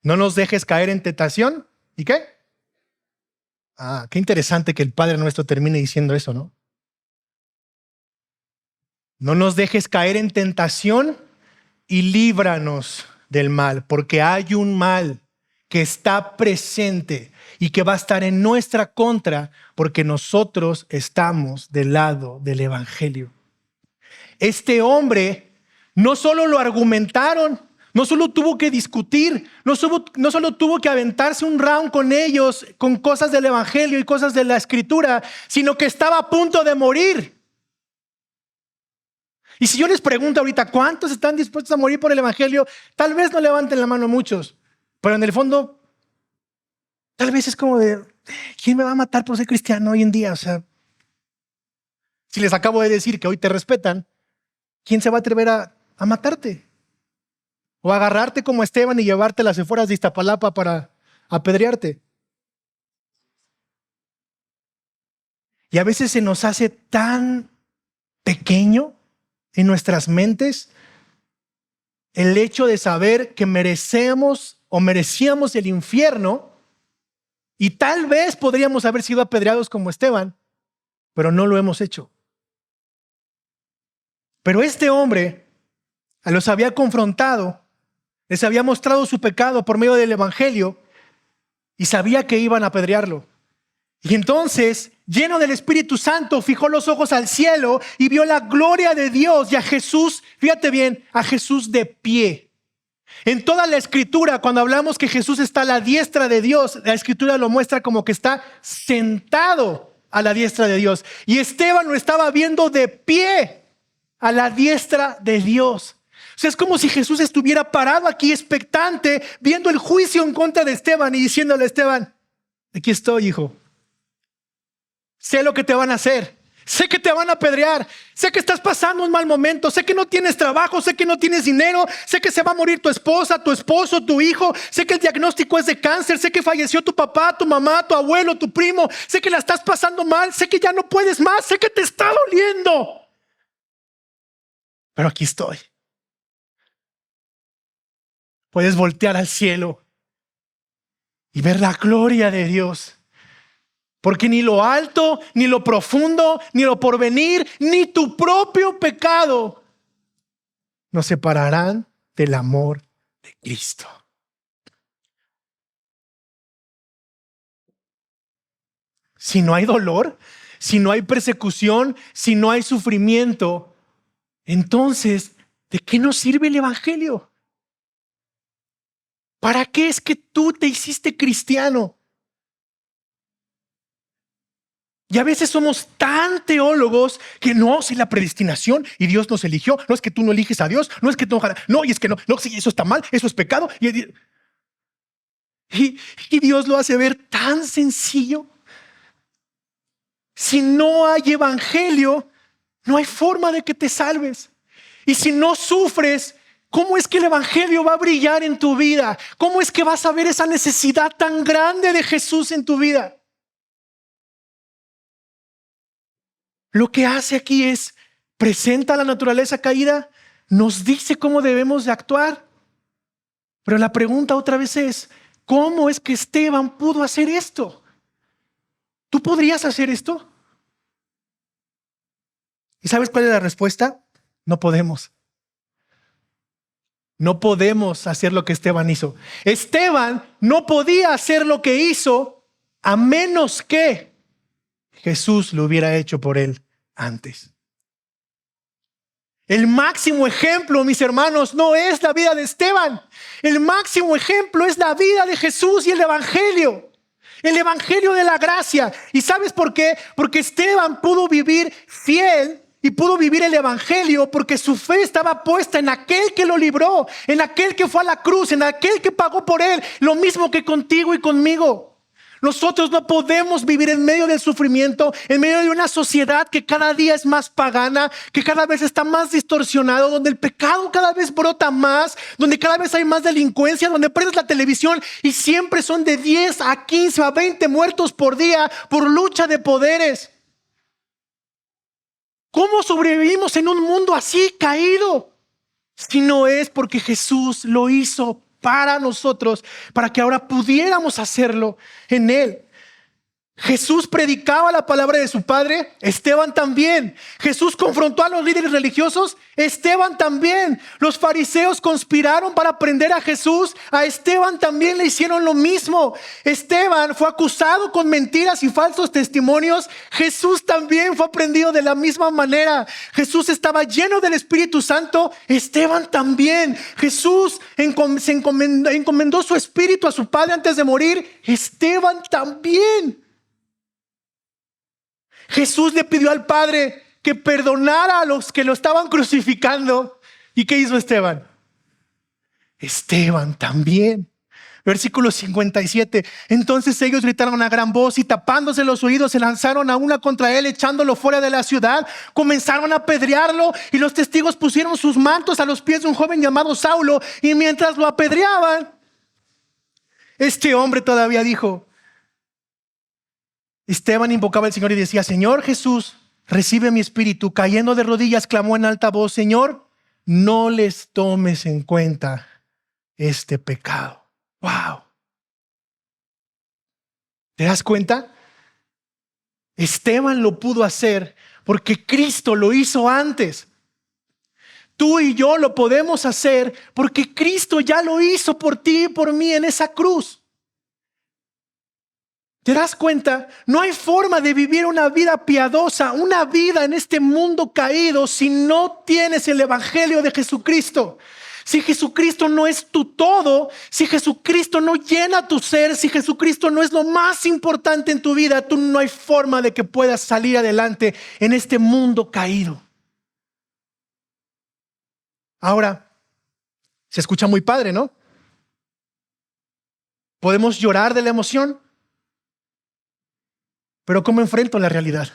No nos dejes caer en tentación. ¿Y qué? Qué interesante que el Padre Nuestro termine diciendo eso, ¿no? No nos dejes caer en tentación y líbranos del mal, porque hay un mal que está presente y que va a estar en nuestra contra porque nosotros estamos del lado del Evangelio. Este hombre no solo lo argumentaron, no solo tuvo que discutir, no solo tuvo que aventarse un round con ellos, con cosas del Evangelio y cosas de la Escritura, sino que estaba a punto de morir. Y si yo les pregunto ahorita, ¿cuántos están dispuestos a morir por el Evangelio? Tal vez no levanten la mano muchos, pero en el fondo, tal vez es como de, ¿quién me va a matar por ser cristiano hoy en día? O sea, si les acabo de decir que hoy te respetan, ¿quién se va a atrever a matarte? O a agarrarte como Esteban y llevarte a las afueras de Iztapalapa para apedrearte. Y a veces se nos hace tan pequeño en nuestras mentes el hecho de saber que merecíamos el infierno y tal vez podríamos haber sido apedreados como Esteban, pero no lo hemos hecho. Pero este hombre los había confrontado, les había mostrado su pecado por medio del Evangelio y sabía que iban a apedrearlo. Y entonces, lleno del Espíritu Santo, fijó los ojos al cielo y vio la gloria de Dios y a Jesús, fíjate bien, a Jesús de pie. En toda la Escritura, cuando hablamos que Jesús está a la diestra de Dios, la Escritura lo muestra como que está sentado a la diestra de Dios. Y Esteban lo estaba viendo de pie a la diestra de Dios. O sea, es como si Jesús estuviera parado aquí expectante, viendo el juicio en contra de Esteban y diciéndole a Esteban, aquí estoy, hijo. Sé lo que te van a hacer. Sé que te van a apedrear. Sé que estás pasando un mal momento. Sé que no tienes trabajo. Sé que no tienes dinero. Sé que se va a morir tu esposa, tu esposo, tu hijo. Sé que el diagnóstico es de cáncer. Sé que falleció tu papá, tu mamá, tu abuelo, tu primo. Sé que la estás pasando mal. Sé que ya no puedes más. Sé que te está doliendo. Pero aquí estoy. Puedes voltear al cielo y ver la gloria de Dios. Porque ni lo alto, ni lo profundo, ni lo porvenir, ni tu propio pecado nos separarán del amor de Cristo. Si no hay dolor, si no hay persecución, si no hay sufrimiento, entonces, ¿de qué nos sirve el Evangelio? ¿Para qué es que tú te hiciste cristiano? Y a veces somos tan teólogos que no, si la predestinación y Dios nos eligió, no es que tú no eliges a Dios, no es que tú no, y es que no, sí, eso está mal, eso es pecado. Y Dios lo hace ver tan sencillo. Si no hay evangelio, no hay forma de que te salves. Y si no sufres, ¿cómo es que el evangelio va a brillar en tu vida? ¿Cómo es que vas a ver esa necesidad tan grande de Jesús en tu vida? Lo que hace aquí es presenta la naturaleza caída, nos dice cómo debemos de actuar. Pero la pregunta otra vez es, ¿cómo es que Esteban pudo hacer esto? ¿Tú podrías hacer esto? ¿Y sabes cuál es la respuesta? No podemos. No podemos hacer lo que Esteban hizo. Esteban no podía hacer lo que hizo a menos que Jesús lo hubiera hecho por él antes. El máximo ejemplo, mis hermanos, no es la vida de Esteban. El máximo ejemplo es la vida de Jesús y el evangelio. El evangelio de la gracia. ¿Y sabes por qué? Porque Esteban pudo vivir fiel y pudo vivir el evangelio porque su fe estaba puesta en aquel que lo libró, en aquel que fue a la cruz, en aquel que pagó por él. Lo mismo que contigo y conmigo. Nosotros no podemos vivir en medio del sufrimiento, en medio de una sociedad que cada día es más pagana, que cada vez está más distorsionado, donde el pecado cada vez brota más, donde cada vez hay más delincuencia, donde prendes la televisión y siempre son de 10 a 15 a 20 muertos por día por lucha de poderes. ¿Cómo sobrevivimos en un mundo así caído? Si no es porque Jesús lo hizo para nosotros, para que ahora pudiéramos hacerlo en Él. Jesús predicaba la palabra de su Padre, Esteban también. Jesús confrontó a los líderes religiosos, Esteban también. Los fariseos conspiraron para prender a Jesús, a Esteban también le hicieron lo mismo. Esteban fue acusado con mentiras y falsos testimonios, Jesús también fue prendido de la misma manera. Jesús estaba lleno del Espíritu Santo, Esteban también. Jesús encomendó su espíritu a su Padre antes de morir, Esteban también. Jesús le pidió al Padre que perdonara a los que lo estaban crucificando. ¿Y qué hizo Esteban? Esteban también. Versículo 57. Entonces ellos gritaron a gran voz y tapándose los oídos se lanzaron a una contra él, echándolo fuera de la ciudad. Comenzaron a apedrearlo y los testigos pusieron sus mantos a los pies de un joven llamado Saulo, y mientras lo apedreaban, este hombre todavía dijo, Esteban invocaba al Señor y decía, Señor Jesús, recibe mi espíritu. Cayendo de rodillas, clamó en alta voz, Señor, no les tomes en cuenta este pecado. ¡Wow! ¿Te das cuenta? Esteban lo pudo hacer porque Cristo lo hizo antes. Tú y yo lo podemos hacer porque Cristo ya lo hizo por ti y por mí en esa cruz. ¿Te das cuenta? No hay forma de vivir una vida piadosa, una vida en este mundo caído, si no tienes el evangelio de Jesucristo. Si Jesucristo no es tu todo, si Jesucristo no llena tu ser, si Jesucristo no es lo más importante en tu vida, tú no hay forma de que puedas salir adelante en este mundo caído. Ahora, se escucha muy padre, ¿no? Podemos llorar de la emoción. Pero ¿cómo enfrento la realidad?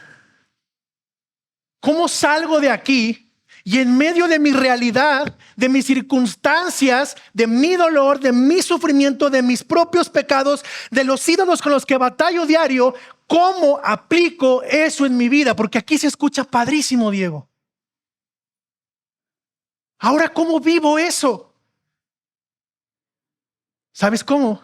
¿Cómo salgo de aquí y en medio de mi realidad, de mis circunstancias, de mi dolor, de mi sufrimiento, de mis propios pecados, de los ídolos con los que batallo diario, cómo aplico eso en mi vida? Porque aquí se escucha padrísimo, Diego. Ahora, ¿cómo vivo eso? ¿Sabes cómo?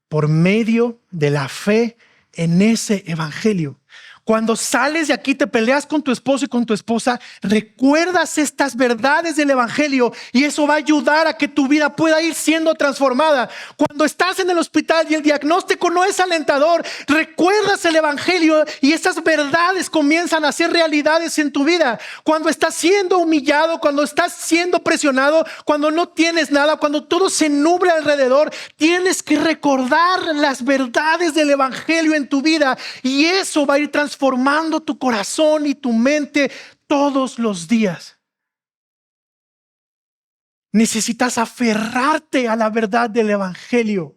Por medio de la fe en ese evangelio. Cuando sales de aquí, te peleas con tu esposo y con tu esposa, recuerdas estas verdades del evangelio y eso va a ayudar a que tu vida pueda ir siendo transformada. Cuando estás en el hospital y el diagnóstico no es alentador, recuerdas el evangelio y esas verdades comienzan a ser realidades en tu vida. Cuando estás siendo humillado, cuando estás siendo presionado, cuando no tienes nada, cuando todo se nubla alrededor, tienes que recordar las verdades del evangelio en tu vida y eso va a ir transformando tu corazón y tu mente todos los días. Necesitas aferrarte a la verdad del evangelio.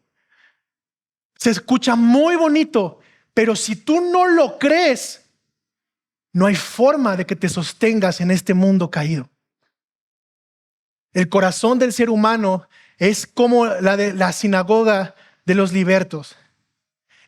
Se escucha muy bonito, pero si tú no lo crees, no hay forma de que te sostengas en este mundo caído. El corazón del ser humano es como la de la sinagoga de los libertos.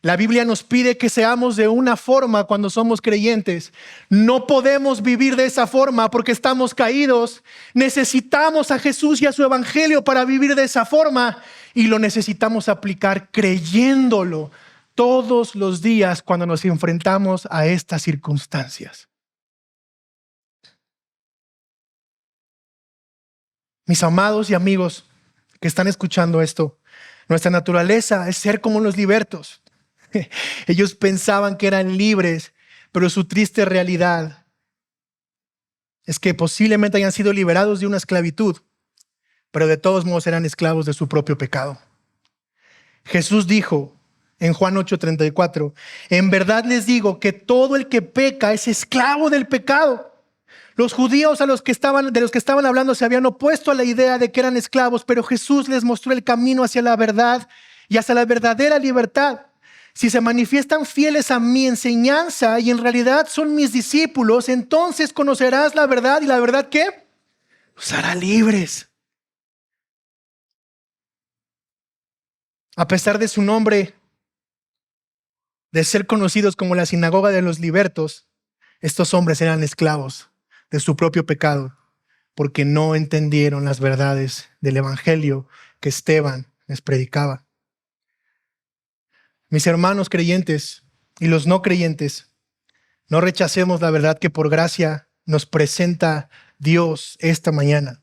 La Biblia nos pide que seamos de una forma cuando somos creyentes. No podemos vivir de esa forma porque estamos caídos. Necesitamos a Jesús y a su evangelio para vivir de esa forma y lo necesitamos aplicar creyéndolo todos los días cuando nos enfrentamos a estas circunstancias. Mis amados y amigos que están escuchando esto, nuestra naturaleza es ser como los libertos. Ellos pensaban que eran libres, pero su triste realidad es que posiblemente hayan sido liberados de una esclavitud, pero de todos modos eran esclavos de su propio pecado. Jesús dijo en Juan 8:34, en verdad les digo que todo el que peca es esclavo del pecado. Los judíos de los que estaban hablando se habían opuesto a la idea de que eran esclavos, pero Jesús les mostró el camino hacia la verdad y hacia la verdadera libertad. si se manifiestan fieles a mi enseñanza y en realidad son mis discípulos, entonces conocerás la verdad y la verdad ¿qué? Los hará libres. A pesar de su nombre, de ser conocidos como la sinagoga de los libertos, estos hombres eran esclavos de su propio pecado porque no entendieron las verdades del evangelio que Esteban les predicaba. Mis hermanos creyentes y los no creyentes, no rechacemos la verdad que por gracia nos presenta Dios esta mañana.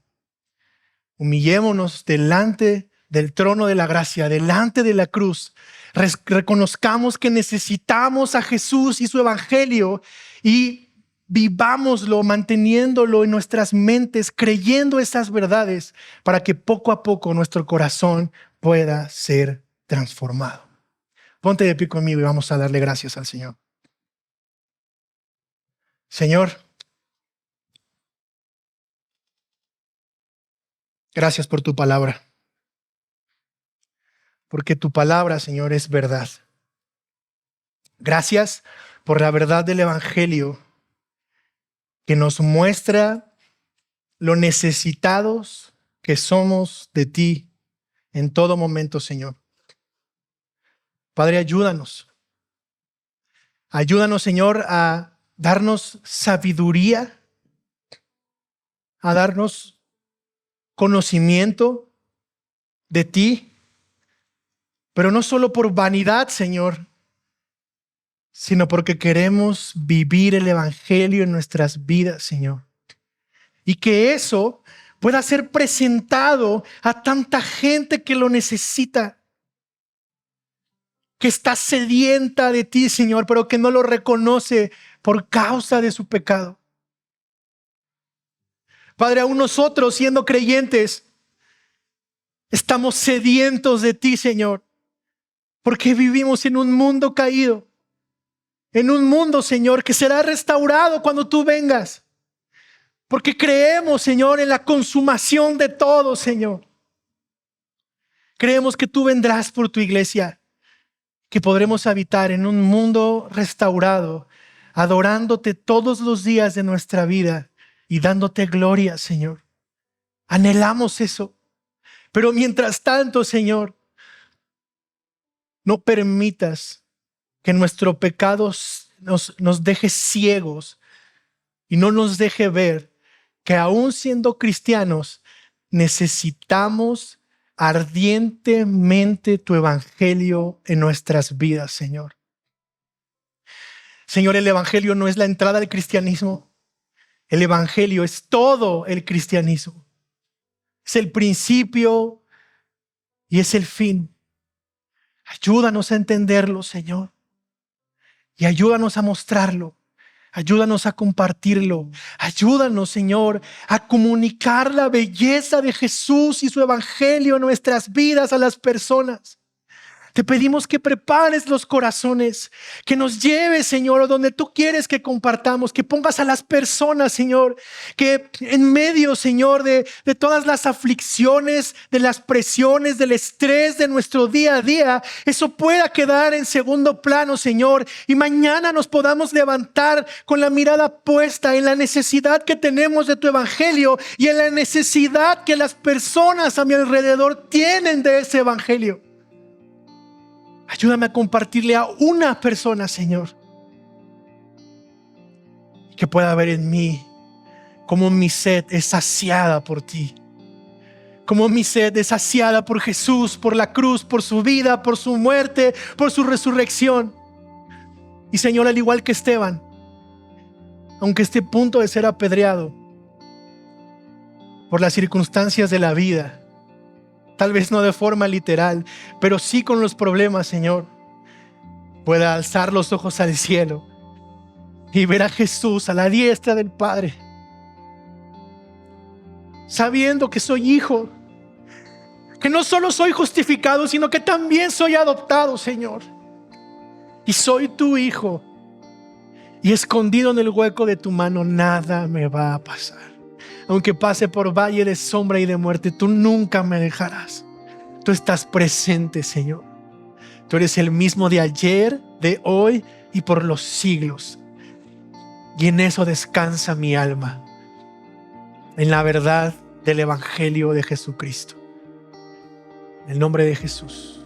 Humillémonos delante del trono de la gracia, delante de la cruz. Reconozcamos que necesitamos a Jesús y su evangelio y vivámoslo, manteniéndolo en nuestras mentes, creyendo esas verdades para que poco a poco nuestro corazón pueda ser transformado. Ponte de pie conmigo y vamos a darle gracias al Señor. Señor, gracias por tu palabra. Porque tu palabra, Señor, es verdad. Gracias por la verdad del evangelio que nos muestra lo necesitados que somos de ti en todo momento, Señor. Padre, ayúdanos. Ayúdanos, Señor, a darnos sabiduría, a darnos conocimiento de ti, pero no solo por vanidad, Señor, sino porque queremos vivir el evangelio en nuestras vidas, Señor. Y que eso pueda ser presentado a tanta gente que lo necesita, que está sedienta de ti, Señor, pero que no lo reconoce por causa de su pecado. Padre, aún nosotros siendo creyentes, estamos sedientos de ti, Señor, porque vivimos en un mundo caído, en un mundo, Señor, que será restaurado cuando tú vengas, porque creemos, Señor, en la consumación de todo, Señor. Creemos que tú vendrás por tu iglesia, que podremos habitar en un mundo restaurado, adorándote todos los días de nuestra vida y dándote gloria, Señor. Anhelamos eso. Pero mientras tanto, Señor, no permitas que nuestro pecado nos deje ciegos y no nos deje ver que aún siendo cristianos necesitamos ardientemente tu evangelio en nuestras vidas, Señor. Señor, el evangelio no es la entrada al cristianismo. El evangelio es todo el cristianismo. Es el principio y es el fin. Ayúdanos a entenderlo, Señor. Y ayúdanos a mostrarlo. Ayúdanos a compartirlo. Ayúdanos, Señor, a comunicar la belleza de Jesús y su evangelio en nuestras vidas a las personas. Te pedimos que prepares los corazones, que nos lleves, Señor, a donde tú quieres que compartamos, que pongas a las personas, Señor, que en medio, Señor, de todas las aflicciones, de las presiones, del estrés de nuestro día a día, eso pueda quedar en segundo plano, Señor, y mañana nos podamos levantar con la mirada puesta en la necesidad que tenemos de tu evangelio y en la necesidad que las personas a mi alrededor tienen de ese evangelio. Ayúdame a compartirle a una persona, Señor, que pueda ver en mí cómo mi sed es saciada por ti, cómo mi sed es saciada por Jesús, por la cruz, por su vida, por su muerte, por su resurrección. Y Señor, al igual que Esteban, aunque esté a punto de ser apedreado por las circunstancias de la vida, tal vez no de forma literal, pero sí con los problemas, Señor, pueda alzar los ojos al cielo y ver a Jesús a la diestra del Padre, sabiendo que soy hijo, que no solo soy justificado, sino que también soy adoptado, Señor, y soy tu hijo, y escondido en el hueco de tu mano nada me va a pasar. Aunque pase por valle de sombra y de muerte, tú nunca me dejarás. Tú estás presente, Señor. Tú eres el mismo de ayer, de hoy y por los siglos. Y en eso descansa mi alma, en la verdad del Evangelio de Jesucristo. En el nombre de Jesús.